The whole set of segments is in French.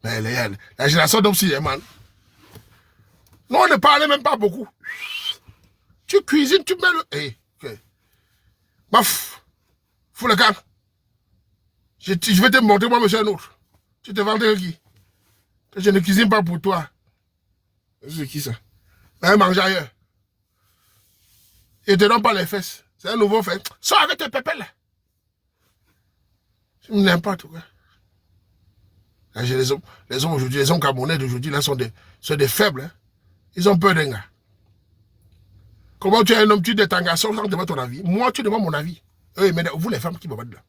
Mais la génération d'hommes, c'est man. Nous, on ne parlait même pas beaucoup. Tu cuisines, tu mets le... Hey, okay. Baf, fous le camp. Je vais te montrer, moi, monsieur un autre. Tu te vendais qui? Que je ne cuisine pas pour toi. C'est qui ça? Va manger ailleurs. Et te donne pas les fesses. C'est un nouveau fait. Sors avec tes pépés là. C'est n'importe quoi. Là, les hommes aujourd'hui, les hommes camerounais d'aujourd'hui, là, sont des faibles. Hein. Ils ont peur d'un gars. Comment tu es un homme, tu demandes un garçon sans demander ton avis? Moi, tu demandes mon avis. Mais vous, les femmes qui me battent là.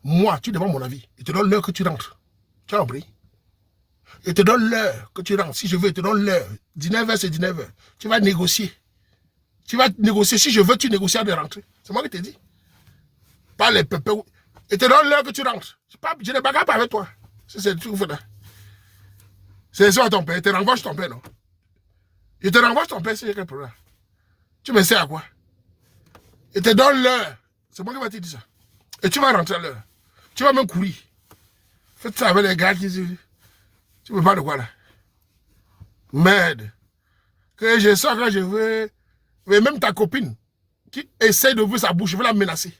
Moi, tu demandes mon avis. Il te donne l'heure que tu rentres. Tu as compris? Il te donne l'heure que tu rentres. Si je veux, il te donne l'heure. 19h, c'est 19h. Tu vas négocier. Tu vas négocier. Si je veux, tu négocies de rentrer. C'est moi qui te dis. Pas les pépés. Il te donne l'heure que tu rentres. Je ne bagarre pas avec toi. C'est le truc que vous faites là. C'est ça ton père. Il te renvoie ton père, non? Il te renvoie ton père, c'est quel problème? Tu me sais à quoi? Il te donne l'heure. C'est moi qui vais te dire ça. Et tu vas rentrer à l'heure. Tu vas même courir. Faites ça avec les gars qui... Tu me parles de quoi là? Merde. Que je sors quand je veux. Mais même ta copine qui essaie d'ouvrir sa bouche, je vais la menacer.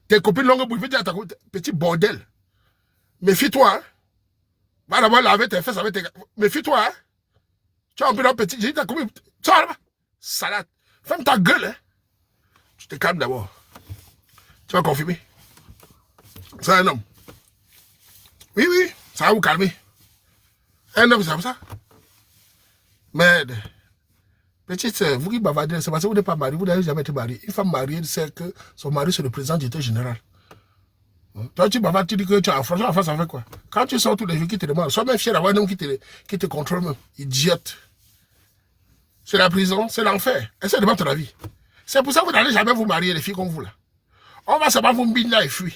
Tes copines longue bouche, je vais dire à ta copine, petit bordel. Méfie-toi. Hein? Va d'abord laver tes fesses avec tes gars. Méfie-toi. Hein? Tu as un peu d'un petit. J'ai dit ta copine. Tu vois là-bas? Salade. Ferme ta gueule. Hein? Tu te calmes d'abord. Tu vas confirmer. C'est un homme. Oui, oui. Ça va vous calmer. Un homme, c'est comme ça. Merde. Petite sœur, vous qui bavardez, c'est parce que vous n'êtes pas marié, vous n'avez jamais été marié. Une femme mariée sait que son mari, c'est le président du directeur général. Toi, tu bavardes, tu dis que tu es en France, ça fait quoi? Quand tu sors tous les jours qui te demandent, sois même fier d'avoir un homme qui te contrôle même. Idiote. C'est la prison, c'est l'enfer. Essaie de mettre ton avis. C'est pour ça que vous n'allez jamais vous marier, les filles comme vous là. On va savoir vous miner et fuir.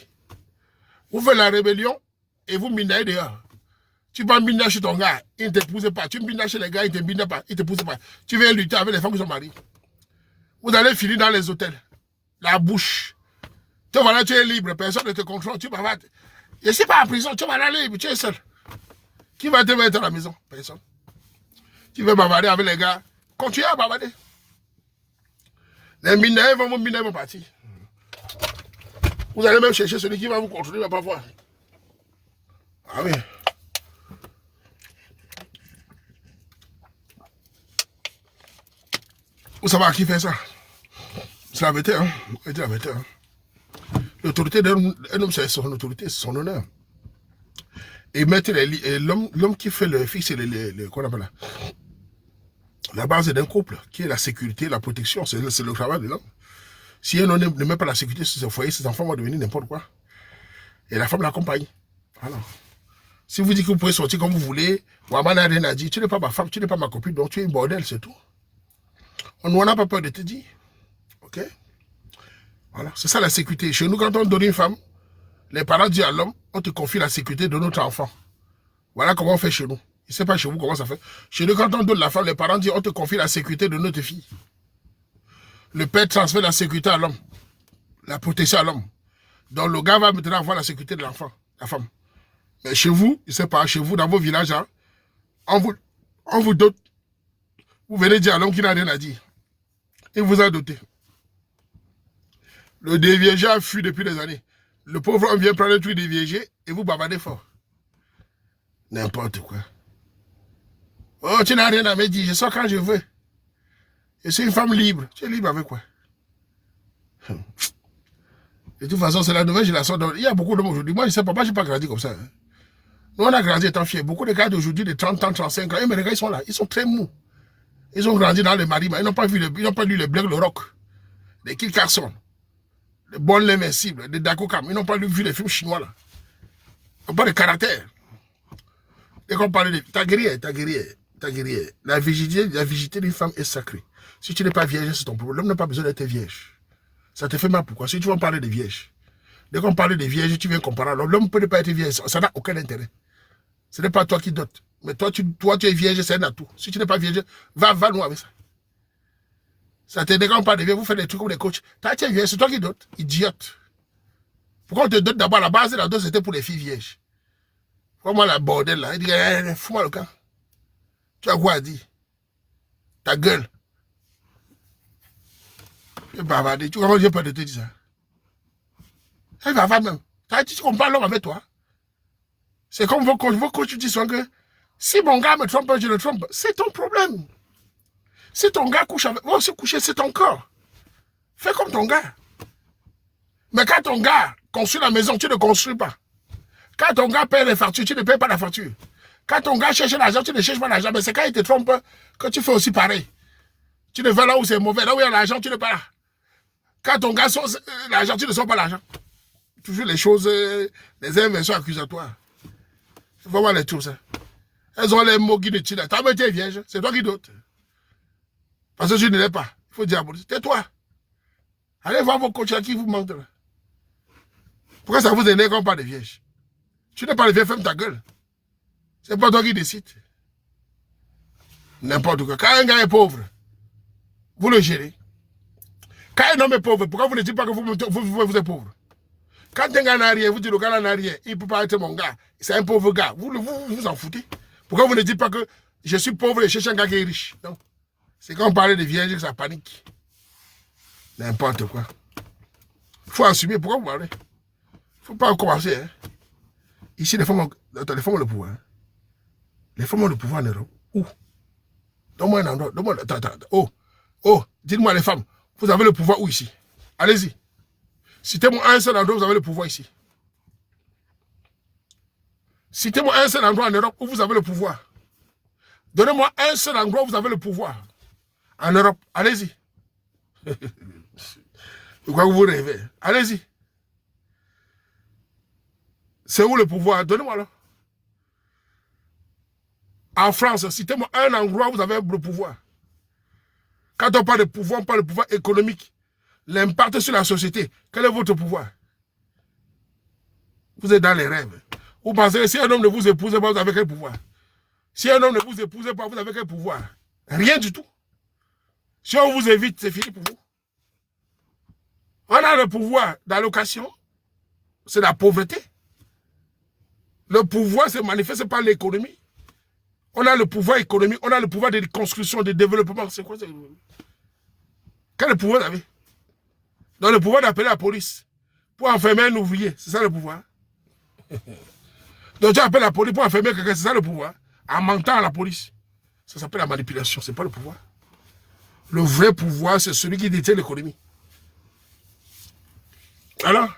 Vous faites la rébellion et vous minez dehors. Tu vas miner chez ton gars, il ne t'épouse pas. Tu mines chez les gars, il ne te mine pas, il ne t'épouse pas. Tu viens lutter avec les femmes qui sont mariées. Vous allez finir dans les hôtels. La bouche. Tu vas là, tu es libre, personne ne te contrôle. Tu vas là. Je ne suis pas en prison, tu vas là libre, tu es seul. Qui va te mettre à la maison? Personne. Tu veux bavarder avec les gars, continue à bavarder. Les mineurs vont vous miner vont partir. Vous allez même chercher celui qui va vous contrôler, il ne va pas voir. Ah oui. Vous savez à qui fait ça? C'est la vérité, hein? C'est la vérité, hein? L'autorité d'un homme, c'est son autorité, c'est son honneur. Et mettre l'homme qui fait le fixe, qu'on appelle là? La base d'un couple, qui est la sécurité, la protection, c'est le travail de l'homme. Si un homme ne met pas la sécurité sur son foyer, ses enfants vont devenir n'importe quoi. Et la femme l'accompagne. Alors, si vous dites que vous pouvez sortir comme vous voulez, Waman n'a rien à dire, tu n'es pas ma femme, tu n'es pas ma copine, donc tu es un bordel, c'est tout. On n'a pas peur de te dire. Ok? Voilà, c'est ça la sécurité. Chez nous, quand on donne une femme, les parents disent à l'homme, on te confie la sécurité de notre enfant. Voilà comment on fait chez nous. Je ne sais pas chez vous comment ça fait. Chez nous, quand on donne la femme, les parents disent, on te confie la sécurité de notre fille. Le père transfère la sécurité à l'homme, la protection à l'homme. Donc le gars va maintenant avoir la sécurité de l'enfant, la femme. Mais chez vous, je ne sais pas, chez vous, dans vos villages, hein, on vous dote. Vous venez dire à l'homme qui n'a rien à dire. Il vous a doté. Le déviégé fuit depuis des années. Le pauvre homme vient prendre le truc déviégé et vous bavardez fort. N'importe quoi. Oh, tu n'as rien à me dire, je sors quand je veux. Je suis une femme libre. Tu es libre avec quoi? De toute façon, c'est la nouvelle génération. Il y a beaucoup d'hommes aujourd'hui. Moi, je ne sais pas, moi, je n'ai pas grandi comme ça. Hein. Nous, on a grandi étant fiers. Beaucoup de gars d'aujourd'hui, de 30 ans, 35 ans, mais les gars, ils sont là. Ils sont très mous. Ils ont grandi dans les marima. Ils n'ont pas lu le Black, le Rock, les Kid Carson, les Bonnes l'Invincible, les Dakokam. Ils n'ont pas vu les films chinois là. Ils n'ont pas de caractère. Et qu'on parle de ta guerrière. La virginité d'une femme est sacrée. Si tu n'es pas vierge, c'est ton problème. L'homme n'a pas besoin d'être vierge. Ça te fait mal pourquoi? Si tu vas parler de vierge. Dès qu'on parle de vierge, tu viens comparer. L'homme ne peut pas être vierge. Ça n'a aucun intérêt. Ce n'est pas toi qui dotes. Mais toi, tu es vierge, c'est un atout. Si tu n'es pas vierge, va loin avec ça. Ça te dit quand on parle de vierge, vous faites des trucs comme des coachs. Tu es vierge, c'est toi qui dotes. Idiote. Pourquoi on te dote d'abord? La base de la dot, c'était pour les filles vierges. Vois-moi la bordel là. Il dit, fous-moi le camp. Tu as quoi à dire? Ta gueule. Tu es bavardé. Tu comprends, j'ai peur de te dire ça. Elle va même. Tu comprends l'homme avec toi. C'est comme vos coachs disent que si mon gars me trompe, je le trompe. C'est ton problème. Si ton gars couche avec moi, se coucher, c'est ton corps. Fais comme ton gars. Mais quand ton gars construit la maison, tu ne construis pas. Quand ton gars paye les factures, tu ne payes pas la facture. Quand ton gars cherche l'argent, tu ne cherches pas l'argent. Mais c'est quand il te trompe que tu fais aussi pareil. Tu ne vas là où c'est mauvais. Là où il y a l'argent, tu ne pas là. Quand ton gars sort l'argent, tu ne sors pas l'argent. Toujours les choses, les inventions accusatoires. Il faut voir les trucs, ça. Elles ont les mots qui ne tirent. T'as été vierge, c'est toi qui doute. Parce que je ne l'ai pas. Il faut dire, tais-toi. Allez voir vos coachs qui vous mentent. Là. Pourquoi ça vous énerve comme pas de vierge? Tu n'es pas de vierge, ferme ta gueule. C'est pas toi qui décide. N'importe quoi. Quand un gars est pauvre, vous le gérez. Quand un homme est pauvre, pourquoi vous ne dites pas que vous êtes pauvre? Quand un gars n'a rien, vous dites le gars n'a rien, il ne peut pas être mon gars. C'est un pauvre gars. Vous en foutez. Pourquoi vous ne dites pas que je suis pauvre et je cherche un gars qui est riche? Non. C'est quand on parle de vierge que ça panique. N'importe quoi. Il faut assumer. Pourquoi vous parlez? Il ne faut pas commencer. Hein. Ici, les femmes ont le pouvoir. Hein. Les femmes ont le pouvoir en Europe. Où? Donne-moi un endroit. Dites-moi les femmes. Vous avez le pouvoir où ici? Allez-y. Citez-moi un seul endroit où vous avez le pouvoir ici. Citez-moi un seul endroit en Europe où vous avez le pouvoir. Donnez-moi un seul endroit où vous avez le pouvoir. En Europe. Allez-y. De quoi vous rêvez? Allez-y. C'est où le pouvoir? Donnez-moi là. En France, citez-moi un endroit où vous avez le pouvoir. Quand on parle de pouvoir, on parle de pouvoir économique. L'impact sur la société. Quel est votre pouvoir? Vous êtes dans les rêves. Vous pensez que si un homme ne vous épouse pas, vous avez quel pouvoir? Si un homme ne vous épouse pas, vous avez quel pouvoir? Rien du tout. Si on vous évite, c'est fini pour vous. On a le pouvoir d'allocation. C'est la pauvreté. Le pouvoir se manifeste par l'économie. On a le pouvoir économique, on a le pouvoir de construction, de développement. C'est quoi ça? Quel pouvoir vous avez? Donc le pouvoir d'appeler la police pour enfermer un ouvrier, c'est ça le pouvoir. Donc tu appelles la police pour enfermer quelqu'un, c'est ça le pouvoir. En mentant à la police. Ça s'appelle la manipulation, c'est pas le pouvoir. Le vrai pouvoir, c'est celui qui détient l'économie. Alors,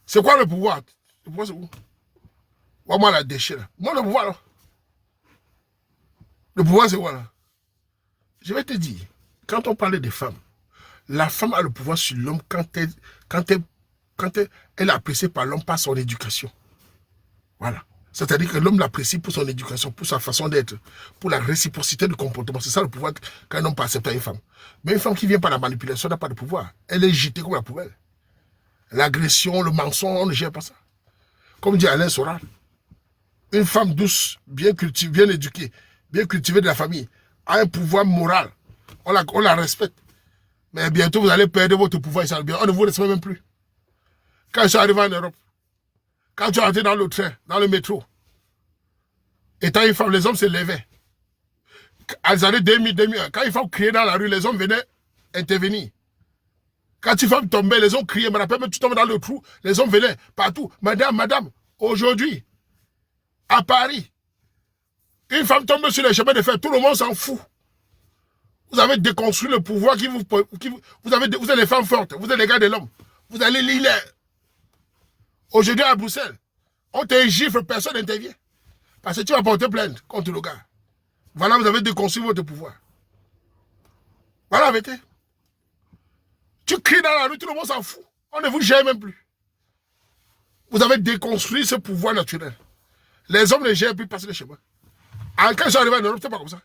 c'est quoi le pouvoir? Le pouvoir, c'est où? Vois-moi la déchet là. Moi, le pouvoir là. Le pouvoir, c'est quoi là? Je vais te dire, quand on parlait des femmes, la femme a le pouvoir sur l'homme quand elle est appréciée par l'homme par son éducation. Voilà. C'est-à-dire que l'homme l'apprécie pour son éducation, pour sa façon d'être, pour la réciprocité de comportement. C'est ça le pouvoir qu'un homme peut accepter à une femme. Mais une femme qui vient par la manipulation n'a pas de pouvoir. Elle est jetée comme la poubelle. L'agression, le mensonge, on ne gère pas ça. Comme dit Alain Soral, une femme douce, bien cultivée, bien éduquée, bien cultivée de la famille, a un pouvoir moral. On la respecte. Mais bientôt, vous allez perdre votre pouvoir. On ne vous respecte même plus. Quand je suis arrivé en Europe, quand tu es entré dans le train, dans le métro, étant une femme, les hommes se levaient. À les années 2000, quand une femme criait dans la rue, les hommes venaient intervenir. Quand une femme tombait, les hommes criaient. Je me rappelle, même tu tombes dans le trou, les hommes venaient partout. Madame, aujourd'hui, à Paris, une femme tombe sur les chemins de fer, tout le monde s'en fout. Vous avez déconstruit le pouvoir vous êtes les femmes fortes, vous êtes les gars de l'homme. Vous allez lire. Aujourd'hui à Bruxelles, on te gifle, personne n'intervient. Parce que tu vas porter plainte contre le gars. Voilà, vous avez déconstruit votre pouvoir. Voilà la vérité. Tu cries dans la rue, tout le monde s'en fout. On ne vous gère même plus. Vous avez déconstruit ce pouvoir naturel. Les hommes ne gèrent plus passer le chemin. Quand je suis arrivé en Europe, c'était pas comme ça.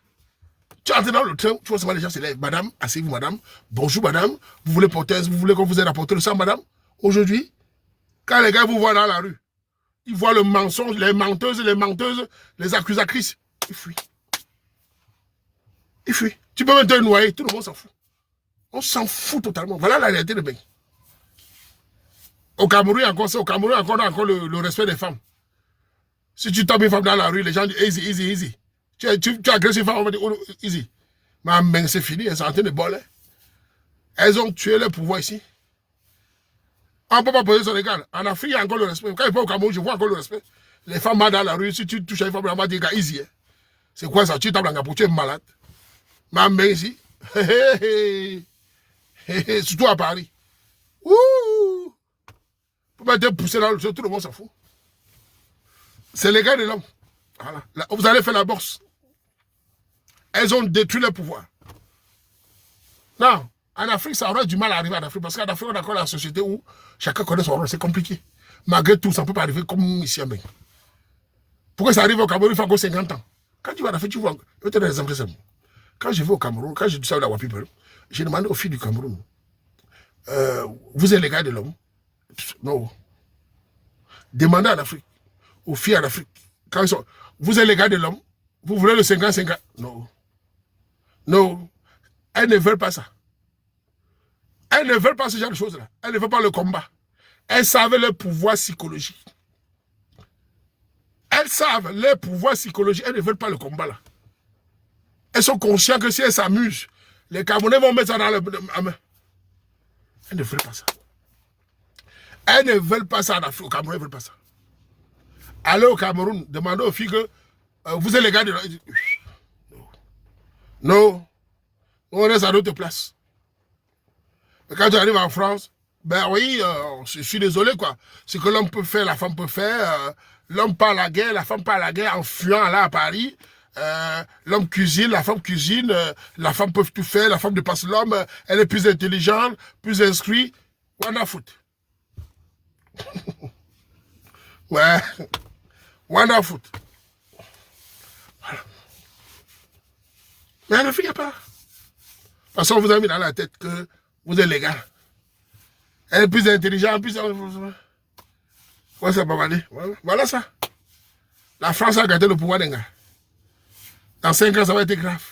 Tu entres dans le train, tu vois seulement les gens se lèvent. Madame, asseyez-vous, madame. Bonjour, madame. Vous voulez porter, vous voulez qu'on vous aide à porter le sang, madame? Aujourd'hui, quand les gars vous voient dans la rue, ils voient le mensonge, les menteuses, les accusatrices. Ils fuient. Ils fuient. Tu peux même te noyer, tout le monde s'en fout. On s'en fout totalement. Voilà la réalité de pays. Au Cameroun, encore le respect des femmes. Si tu tapes une femme dans la rue, les gens disent easy, easy, easy. Tu agresses une femme, on va dire oh, easy. Mais c'est fini, elles sont en train de voler. Elles ont tué leur pouvoir ici. On ne peut pas poser son égal. En Afrique, il y a encore le respect. Quand il va au Cameroun, je vois encore le respect. Les femmes dans la rue, si tu touches à une femme, on va dire easy. Hein. C'est quoi ça? Tu tapes dans la tu es malade. Mais ici, surtout à Paris. Ouh! Pour pas te pousser là, tout le monde s'en fout. C'est les gars de l'homme. Voilà. Là, vous allez faire la bourse. Elles ont détruit le pouvoir. Non, en Afrique, ça aurait du mal à arriver en Afrique. Parce qu'en Afrique, on a encore la société où chacun connaît son rôle. C'est compliqué. Malgré tout, ça ne peut pas arriver comme ici à Meng. Pourquoi ça arrive au Cameroun, il faut encore 50 ans. Quand tu vas en Afrique, tu vois. Je vais te donner un exemple simple. Quand je vais au Cameroun, quand je dis ça à la People, j'ai demandé aux filles du Cameroun, vous êtes les gars de l'homme? Non. Demandez en Afrique, aux filles en Afrique, quand ils sont, vous êtes les gars de l'homme? Vous voulez le 50-50? Non. Non. Elles ne veulent pas ça. Elles ne veulent pas ce genre de choses-là. Elles ne veulent pas le combat. Elles savent leur pouvoir psychologique. Elles savent leur pouvoir psychologique. Elles ne veulent pas le combat là. Elles sont conscientes que si elles s'amusent, les Camerounais vont mettre ça dans la main. Elles ne veulent pas ça. Elles ne veulent pas ça en Afrique. Au Cameroun, elles ne veulent pas ça. Allez au Cameroun, demandez aux filles que vous êtes les gars de... Non. Non. On reste à d'autres places. Mais quand tu arrives en France, ben oui, je suis désolé quoi. Ce que l'homme peut faire, la femme peut faire. L'homme part à la guerre, la femme part à la guerre en fuyant là à Paris. L'homme cuisine, la femme cuisine. La femme peut tout faire, la femme dépasse l'homme. Elle est plus intelligente, plus instruite. What foot. Ouais. What foot. Voilà. Mais en Afrique, il n'y a pas. Parce qu'on vous a mis dans la tête que vous êtes les gars. Elle est plus intelligente, plus... Ouais, ça va aller. Voilà ça. La France a gardé le pouvoir d'un gars. Dans 5 ans, ça va être grave.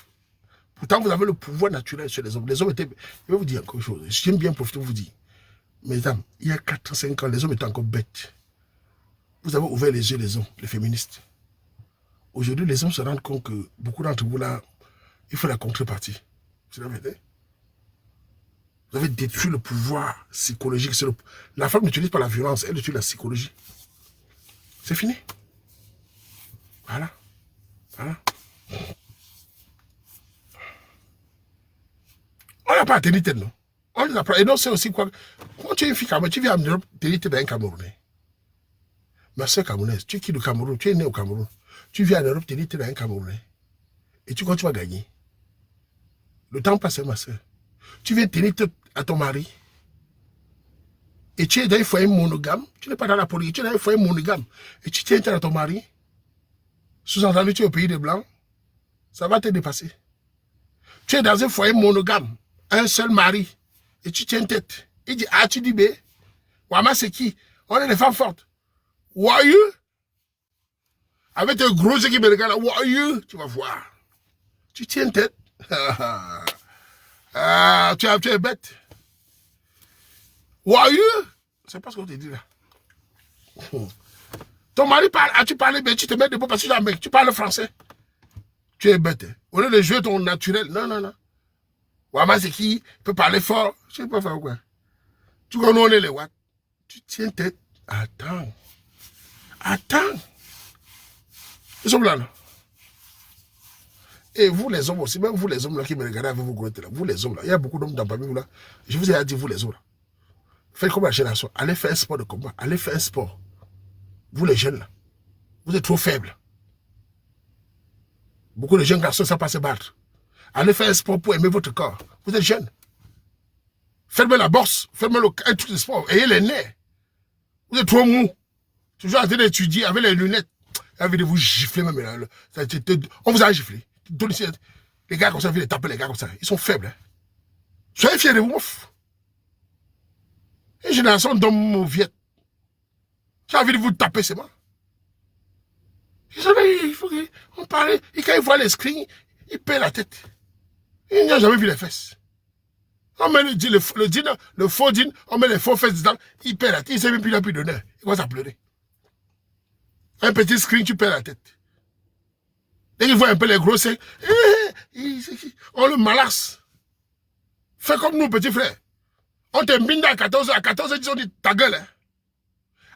Pourtant, vous avez le pouvoir naturel sur les hommes. Les hommes étaient... Je vais vous dire encore une chose. J'aime bien profiter de vous dire. Mesdames, il y a 4-5 ans, les hommes étaient encore bêtes. Vous avez ouvert les yeux, les hommes, les féministes. Aujourd'hui, les hommes se rendent compte que beaucoup d'entre vous, là, il faut la contrepartie. C'est la vérité. Vous avez détruit le pouvoir psychologique. La femme n'utilise pas la violence, elle utilise la psychologie. C'est fini. Voilà. Voilà. On n'a pas à tenir tête, non. On n'a pas. Et non, c'est aussi quoi. Quand tu es une fille camerounaise, tu viens en Europe, tenir tête d'un Camerounais. Ma soeur camerounaise, tu quittes le Cameroun, tu es né au Cameroun. Tu viens en Europe, tenir tête d'un Camerounais. Et tu crois que tu vas gagner. Le temps passe, ma soeur. Tu viens tenir tête à ton mari. Et tu es dans un foyer monogame. Tu n'es pas dans la politique, tu es dans un foyer monogame. Et tu tiens tête à ton mari. Sous-entendu, tu es au pays des Blancs. Ça va te dépasser. Tu es dans un foyer monogame. Un seul mari. Et tu tiens tête. Il dit A, tu dis B. Wama, c'est qui? On est des femmes fortes. Who are you? Avec tes gros yeux qui me regardent, who are you? Tu vas voir. Tu tiens tête. Tu es bête. Who are you? C'est pas ce qu'on te dit là. Ton mari parle, tu parles, mais tu te mets debout parce que tu es un mec, tu parles français. Tu es bête. Hein. Au lieu de jouer ton naturel, non, non, non. Wama, c'est qui? Il peut parler fort. Je sais pas faire quoi. Tu connais, on est les what? Tu tiens tête. Attends. Attends. Ils sont là, là. Et vous les hommes aussi, même vous les hommes là qui me regardez avec vos gros là, vous les hommes là, il y a beaucoup d'hommes dans parmi vous là. Je vous ai dit, vous les hommes là. Faites comme la génération. Allez faire un sport de combat. Allez faire un sport. Vous les jeunes là. Vous êtes trop faibles. Beaucoup de jeunes garçons ne savent pas se battre. Allez faire un sport pour aimer votre corps. Vous êtes jeunes. Faites-moi la bourse. Faites-moi un truc de sport. Ayez les nerfs. Vous êtes trop mou. Toujours en train d'étudier avec les lunettes. Avez vous gifler même là. On vous a giflé. Les gars comme ça, vous les taper les gars comme ça. Ils sont faibles. Hein. Soyez fiers de vous. Une génération d'hommes viettes. J'ai envie de vous taper, c'est moi. Il faut qu'on parle. Et quand ils voient les screens, ils paient la tête. Ils n'ont jamais vu les fesses. On met le faux jean, on met les faux fesses dedans, il paie la tête. Il ne sait même plus, il n'a plus d'honneur. Il commence à pleurer. Un petit screen, tu perds la tête. Dès qu'il voit un peu les gros seins, on le malasse. Fais comme nous, petit frère. On te mine à 14h. À 14h, ils ont dit ta gueule. Hein.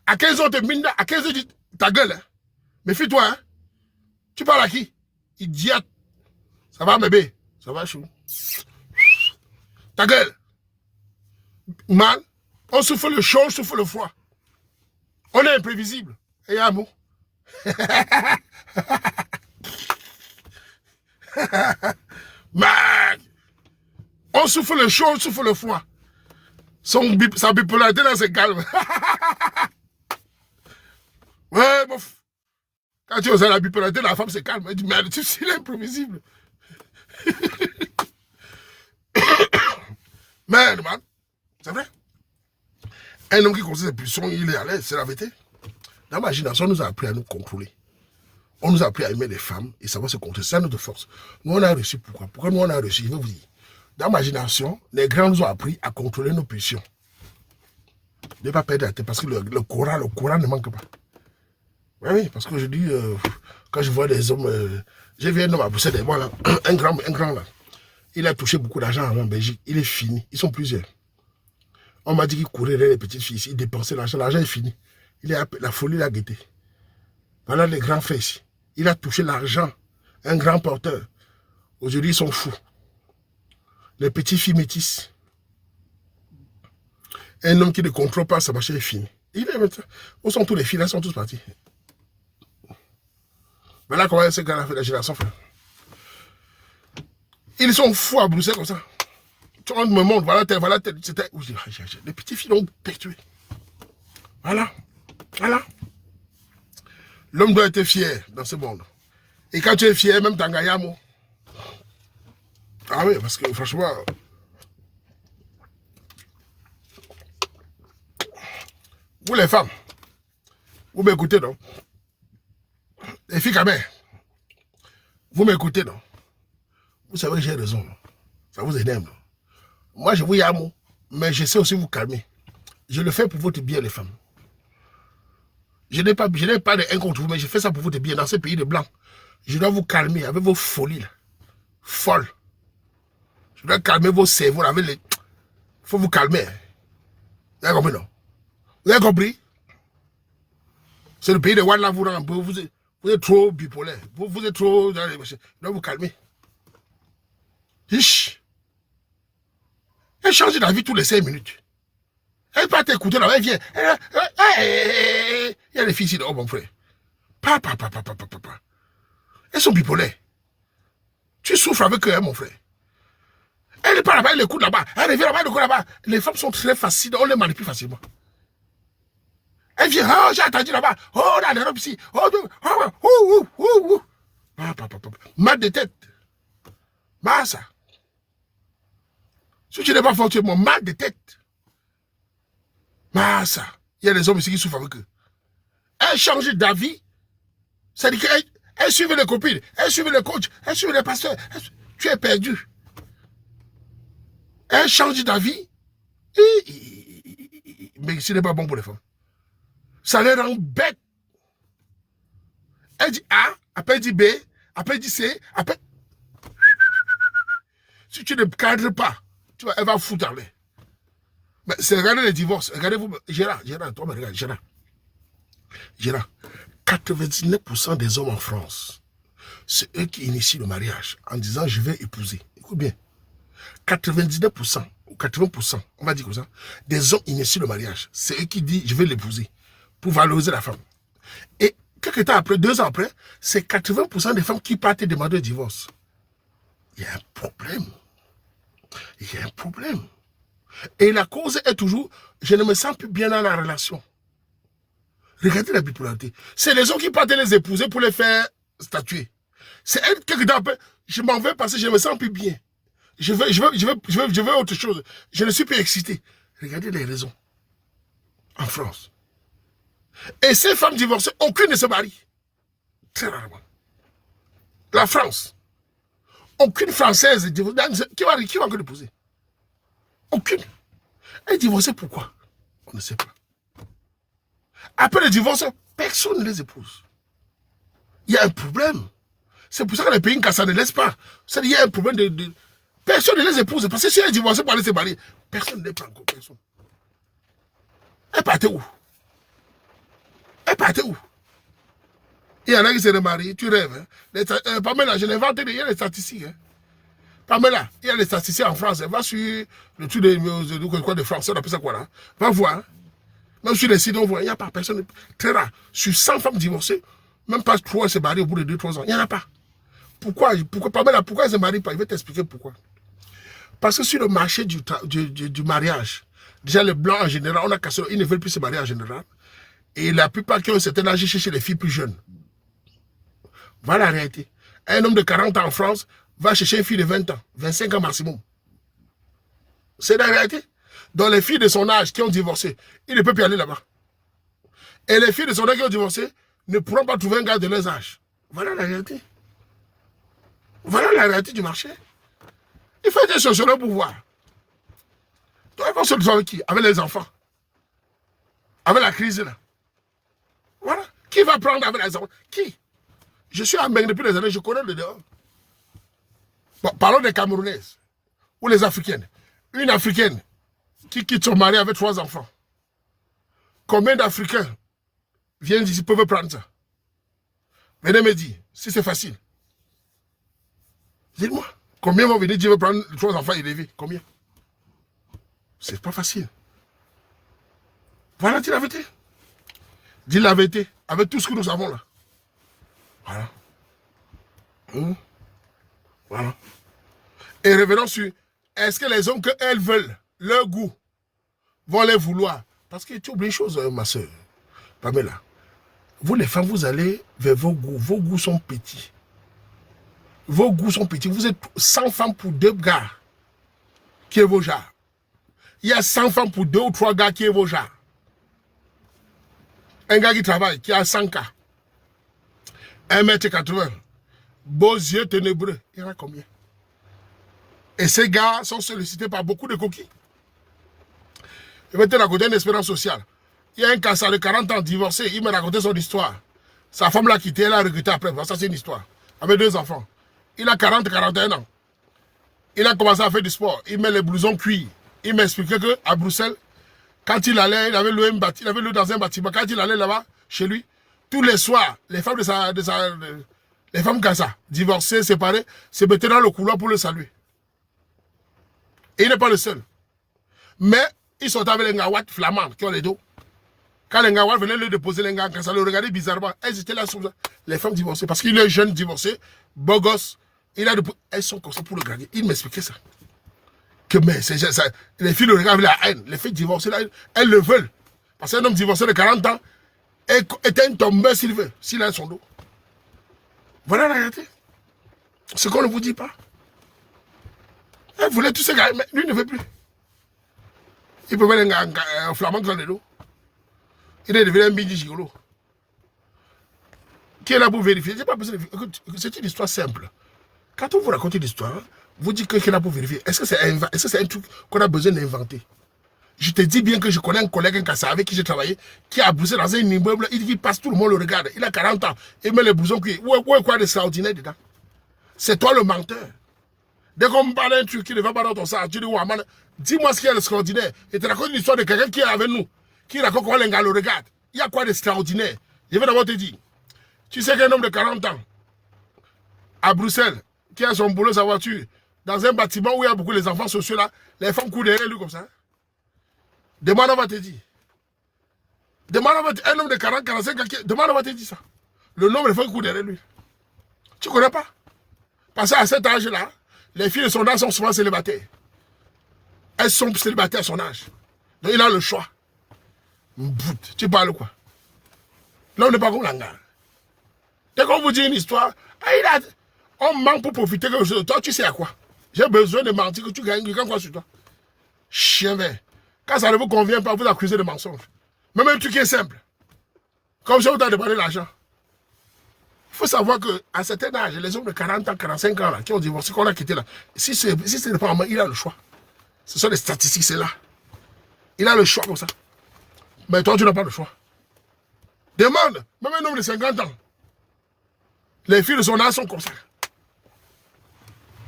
À 15h, on te mine à 15h, ils disent ta gueule. Hein. Méfie-toi. Hein. Tu parles à qui? Idiote. Ça va, bébé? Ça va, chou? Ta gueule. Man, on souffle le chaud, on souffle le froid. On est imprévisible. Et un mot. Man, on souffle le chaud, on souffle le froid. Sa bipolarité là, c'est calme. Ouais, bof. Quand tu as la bipolarité, la femme, c'est calme. Elle dit, mais tu sais, il est imprévisible. Man, c'est vrai. Un homme qui considère ses pulsions, il est à l'aise, c'est la vérité. L'imagination nous a appris à nous contrôler. On nous a appris à aimer les femmes et savoir se contrôler. C'est notre force. Nous, on a reçu pourquoi? Pourquoi nous, on a reçu? Je vais vous dire. Dans l'imagination, les grands nous ont appris à contrôler nos pulsions. Ne pas perdre la tête parce que le Coran ne manque pas. Oui, parce que je dis, quand je vois des hommes, j'ai vu un homme à pousser des bois là, un grand là. Il a touché beaucoup d'argent en Belgique. Il est fini. Ils sont plusieurs. On m'a dit qu'il courait les petites filles ici. Il dépensait l'argent. L'argent est fini. La folie l'a guetté. Voilà les grands frères ici. Il a touché l'argent. Un grand porteur. Aujourd'hui, ils sont fous. Les petites filles métisses. Un homme qui ne contrôle pas sa marché est fini. Où sont tous les filles? Là, ils sont tous partis. Voilà comment ces gars-là fait la génération. Ils sont fous à Bruxelles comme ça. Tu me montres, voilà tel. C'était. Les petites filles l'ont tué. Voilà. Voilà. L'homme doit être fier dans ce monde. Et quand tu es fier, même Tangayamo. Ah oui, parce que franchement. Vous les femmes, vous m'écoutez, non? Les filles quand même, vous m'écoutez, non? Vous savez que j'ai raison, non? Ça vous énerve, non? Moi, je vous yamo, mais je sais aussi vous calmer. Je le fais pour votre bien, les femmes. Je n'ai pas de haine contre vous, mais je fais ça pour votre bien dans ce pays de blancs. Je dois vous calmer avec vos folies, là. Folles. Je dois calmer vos cerveaux avec les... Il faut vous calmer. Hein. Vous avez compris, non? Vous avez compris? C'est le pays de Wadla, vous êtes trop bipolaire. Vous êtes trop... Je dois vous calmer. Hich. Elle change d'avis tous les 5 minutes. Elle peut t'écouter là, elle vient. Il y a des filles ici, oh mon frère. Papa. Elles sont bipolaires. Tu souffres avec eux, hein, mon frère. Elle n'est pas là-bas, elle écoute là-bas. Elle revient là-bas, elle écoute là-bas. Les femmes sont très faciles, on les manipule facilement. Elle vient, oh, j'ai attendu là-bas. Oh, on a des robes ici. Mal de tête. Massa. Si tu n'es pas fort, tu es mon mal de tête. Massa. Il y a des hommes ici qui souffrent avec eux. Elle change d'avis. Ça dit qu'elle suivait les copines, elle suivait les coachs, elle suivait les pasteurs. Tu es perdu. Elle change d'avis. Mais ce n'est pas bon pour les femmes. Ça les rend bêtes. Elle dit A, après elle dit B, après elle dit C, après... Si tu ne cadres pas, elle va foutre en l'air. Mais c'est regarder les divorces. Regardez-vous, Gérard, toi, mais regarde, Gérard. 99% des hommes en France, c'est eux qui initient le mariage en disant je vais épouser. Écoute bien. 99% ou 80%, on va dire comme ça, des hommes initient le mariage. C'est eux qui disent je vais l'épouser pour valoriser la femme. Et quelques temps après, 2 ans après, c'est 80% des femmes qui partent demander le divorce. Il y a un problème. Il y a un problème. Et la cause est toujours, je ne me sens plus bien dans la relation. Regardez la bipolarité. C'est les gens qui partent les épouser pour les faire statuer. C'est elle, quelques temps après, je m'en vais parce que je ne me sens plus bien. Je veux autre chose. Je ne suis plus excité. Regardez les raisons. En France. Et ces femmes divorcées, aucune ne se marie. Très rarement. La France. Aucune Française divorcée. Qui va encore l'épouser? Aucune. Elle est divorcée pourquoi? On ne sait pas. Après le divorce, personne ne les épouse. Il y a un problème. C'est pour ça que les pays ça ne laisse pas. C'est-à-dire, il y a un problème de... Personne ne les épouse. Parce que si elle est divorcée pour aller se marier, personne ne prend encore personne. Elle partait où? Elle partait où? Il y en a qui se remarient, tu rêves. Hein? Pamela, je l'ai inventé, il y a les statistiques. Hein? Pamela, il y a les statistiques en France. Va sur le truc de France, on appelle ça quoi là? Va voir. Hein? Même sur les sites, on voit, il n'y a pas personne. Très rare. Sur 100 femmes divorcées, même pas 3 se marient au bout de 2-3 ans. Il n'y en a pas. Pourquoi Pamela, pourquoi elle ne se marie pas? Je vais t'expliquer pourquoi. Parce que sur le marché du mariage, déjà les blancs en général, on a cassé, ils ne veulent plus se marier en général. Et la plupart qui ont un certain âge cherchent les filles plus jeunes. Voilà la réalité. Un homme de 40 ans en France va chercher une fille de 20 ans, 25 ans maximum. C'est la réalité. Donc les filles de son âge qui ont divorcé, il ne peut plus aller là-bas. Et les filles de son âge qui ont divorcé ne pourront pas trouver un gars de leur âge. Voilà la réalité. Voilà la réalité du marché. Il faut être sur le pouvoir. Donc il faut se avec qui? Avec les enfants. Avec la crise là. Voilà. Qui va prendre avec les enfants? Qui? Je suis à Meng depuis des années, je connais le dehors. Bon, parlons des Camerounaises. Ou les Africaines. Une Africaine qui quitte son mari avec 3 enfants. Combien d'Africains viennent ici peuvent prendre ça? Venez me dire, si c'est facile. Dites-moi, combien vont venir dire prendre 3 enfants élevés? Combien? C'est pas facile. Voilà, dis la vérité. Dis la vérité, avec tout ce que nous avons là. Voilà. Voilà. Et revenons sur, est-ce que les hommes qu'elles veulent, leur goût, vont les vouloir? Parce que tu oublies une chose, ma soeur, Pamela. Vous les femmes, vous allez vers vos goûts. Vos goûts sont petits. Vos goûts sont petits. Vous êtes 100 femmes pour 2 gars qui est vos genres. Il y a 100 femmes pour 2 ou 3 gars qui est vos genres. Un gars qui travaille, qui a 100 cas. 1m80. Beaux yeux ténébreux. Il y en a combien? Et ces gars sont sollicités par beaucoup de coquilles. Je vais te raconter une expérience sociale. Il y a un casseur de 40 ans divorcé. Il me racontait son histoire. Sa femme l'a quitté, elle l'a recruté après. Ça, c'est une histoire. Avec 2 enfants. Il a 40-41 ans. Il a commencé à faire du sport. Il met les blousons cuits. Il m'expliquait qu'à Bruxelles, quand il allait, il avait loué dans un bâtiment. Quand il allait là-bas, chez lui, tous les soirs, les femmes les femmes comme ça, divorcées, séparées, se mettaient dans le couloir pour le saluer. Et il n'est pas le seul. Mais ils sont avec les Ngawat flamands qui ont les dos. Quand les Ngawat venaient le déposer, les Ngawat, quand ça le regardait bizarrement, elles étaient là sur ça. Les femmes divorcées, parce qu'il est jeune divorcé, beau gosse, elles sont comme ça pour le garder. Il m'expliquait ça. Que mais ça, les filles le regardent avec la haine. Les filles divorcées, là, elles le veulent. Parce qu'un homme divorcé de 40 ans est un tombeur s'il veut, s'il a son dos. Voilà la réalité. Ce qu'on ne vous dit pas. Elle voulait tous ces gars, mais lui ne veut plus. Il peut mettre un flamand dans le dos. Il est devenu un bindi gigolo. Qui est là pour vérifier? C'est une histoire simple. Quand on vous raconte une histoire, vous dites qu'il est là pour vérifier. Est-ce que c'est un truc qu'on a besoin d'inventer? Je te dis bien que je connais un collègue, un casseur avec qui j'ai travaillé, qui a bossé dans un immeuble, il passe, tout le monde le regarde. Il a 40 ans, il met les blousons cuits. Où est quoi d'extraordinaire dedans? C'est toi le menteur. Dès qu'on me parle d'un truc qui ne va pas dans ton sac, tu dis, ouais, dis-moi ce qu'il y a d'extraordinaire. Et tu racontes l'histoire de quelqu'un qui est avec nous, qui raconte comment les gars le regardent. Il y a quoi d'extraordinaire? Je vais d'abord te dire. Tu sais qu'un homme de 40 ans, à Bruxelles, qui a son boulot, sa voiture, dans un bâtiment où il y a beaucoup les enfants sociaux là, les femmes courent derrière lui comme ça. Demande, on va te dire. Demande, un homme de 40, 45 ans, demande, on va te dire ça. Le nombre de femmes qui courent derrière lui. Tu ne connais pas? Parce qu'à cet âge-là, les filles de son âge sont souvent célibataires. Elles sont célibataires à son âge. Donc il a le choix. Tu parles quoi? L'homme n'est pas comme l'anga. Dès qu'on vous dit une histoire, on manque pour profiter quelque chose de toi, tu sais à quoi? J'ai besoin de mentir que tu gagnes quelqu'un quoi sur toi. Chien vert. Quand ça ne vous convient pas, vous accusez de mensonge. Même un truc qui est simple. Comme ça, vous avez demandé l'argent. Il faut savoir qu'à certain âge, les hommes de 40 ans, 45 ans là, qui ont divorcé, qu'on a quitté là, si ce n'est pas en main, il a le choix. Ce sont les statistiques, c'est là. Il a le choix comme ça. Mais toi, tu n'as pas le choix. Demande, même un homme de 50 ans. Les filles de son âge sont comme ça.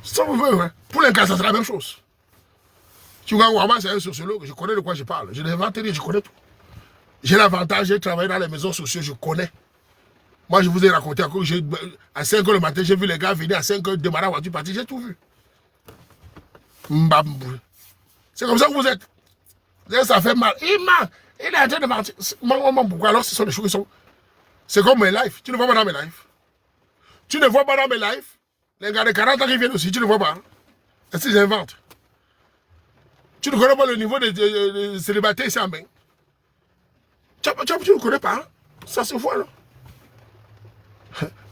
Ça vous veut, hein? Pour l'incarcération, c'est la même chose. Tu vois, Ouama, c'est un sociologue, je connais de quoi je parle. Je n'ai inventé rien, je connais tout. J'ai l'avantage, j'ai travaillé dans les maisons sociales, je connais. Moi, je vous ai raconté à 5 h le matin, j'ai vu les gars venir à 5 h démarrer la voiture, partir, j'ai tout vu. C'est comme ça que vous êtes. Ça fait mal. Il est en train de partir. Pourquoi alors ce sont des choses qui sont... C'est comme mes lives. Tu ne vois pas dans mes lives. Tu ne vois pas dans mes lives. Les gars de 40 ans qui viennent aussi, tu ne vois pas. Est-ce qu'ils inventent? Tu ne connais pas le niveau de célibataire ici en bain. Tu ne connais pas. Hein? Ça se voit là.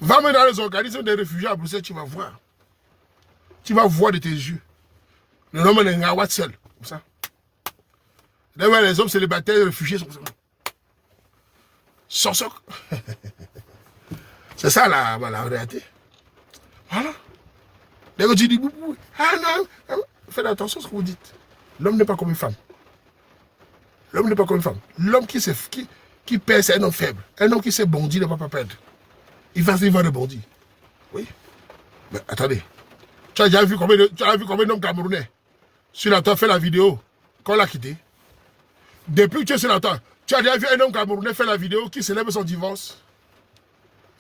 Va-moi dans les organismes des réfugiés à Bruxelles, tu vas voir. Tu vas voir de tes yeux. Le nom est un seul. Comme ça. D'ailleurs, les hommes célibataires et réfugiés sont comme ça. Soc. C'est ça la réalité. Voilà. Dès que tu dis, ah non, faites attention à ce que vous dites. L'homme n'est pas comme une femme. L'homme n'est pas comme une femme. L'homme qui perd, c'est un homme faible. Un homme qui sait bondir ne va pas perdre. Il va rebondir. Oui. Mais attendez. Tu as déjà vu combien d'hommes camerounais sur la toile fait la vidéo qu'on l'a quitté? Depuis que tu es sur la toile, tu as déjà vu un homme camerounais faire la vidéo qui célèbre son divorce?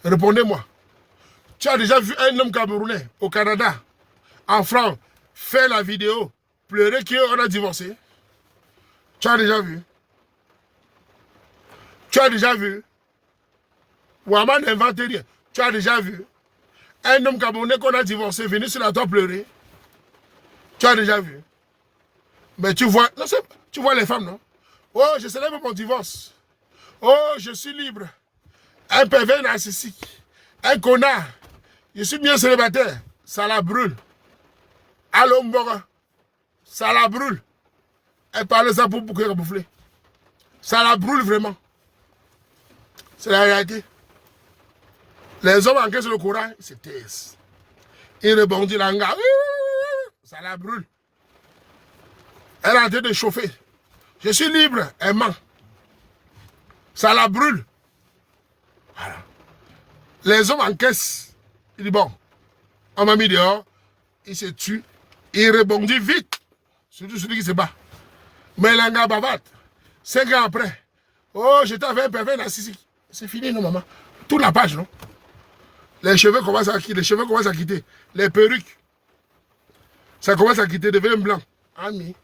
Répondez-moi. Tu as déjà vu un homme camerounais au Canada, en France, faire la vidéo, pleurer qu'on a divorcé? Tu as déjà vu? Tu as déjà vu? Ouama n'invente rien. Tu as déjà vu? Un homme camerounais qu'on a divorcé venir sur la toile pleurer? Tu as déjà vu? Mais tu vois, non, tu vois les femmes, non? Oh, je célèbre mon divorce. Oh, je suis libre. Un pervers narcissique. Un connard. Je suis bien célibataire. Ça la brûle. Allô, Mbora. Ça la brûle. Elle parle ça pour boucler, bouffer. Ça la brûle vraiment. C'est la réalité. Les hommes encaissent le courage, ils se taisent. Ils rebondissent là, ça la brûle. Elle est en train de chauffer. Je suis libre, elle ment. Ça la brûle. Voilà. Les hommes encaissent. Il dit bon, on m'a mis dehors, il se tue, il rebondit vite. Surtout celui qui se bat. Mais l'anga bavate. 5 ans après, oh, j'étais avec un pervers narcissique. C'est fini, non, maman? Toute la page, non? Les cheveux commencent à quitter. Les perruques. Ça commence à quitter, devient blanc. Ami.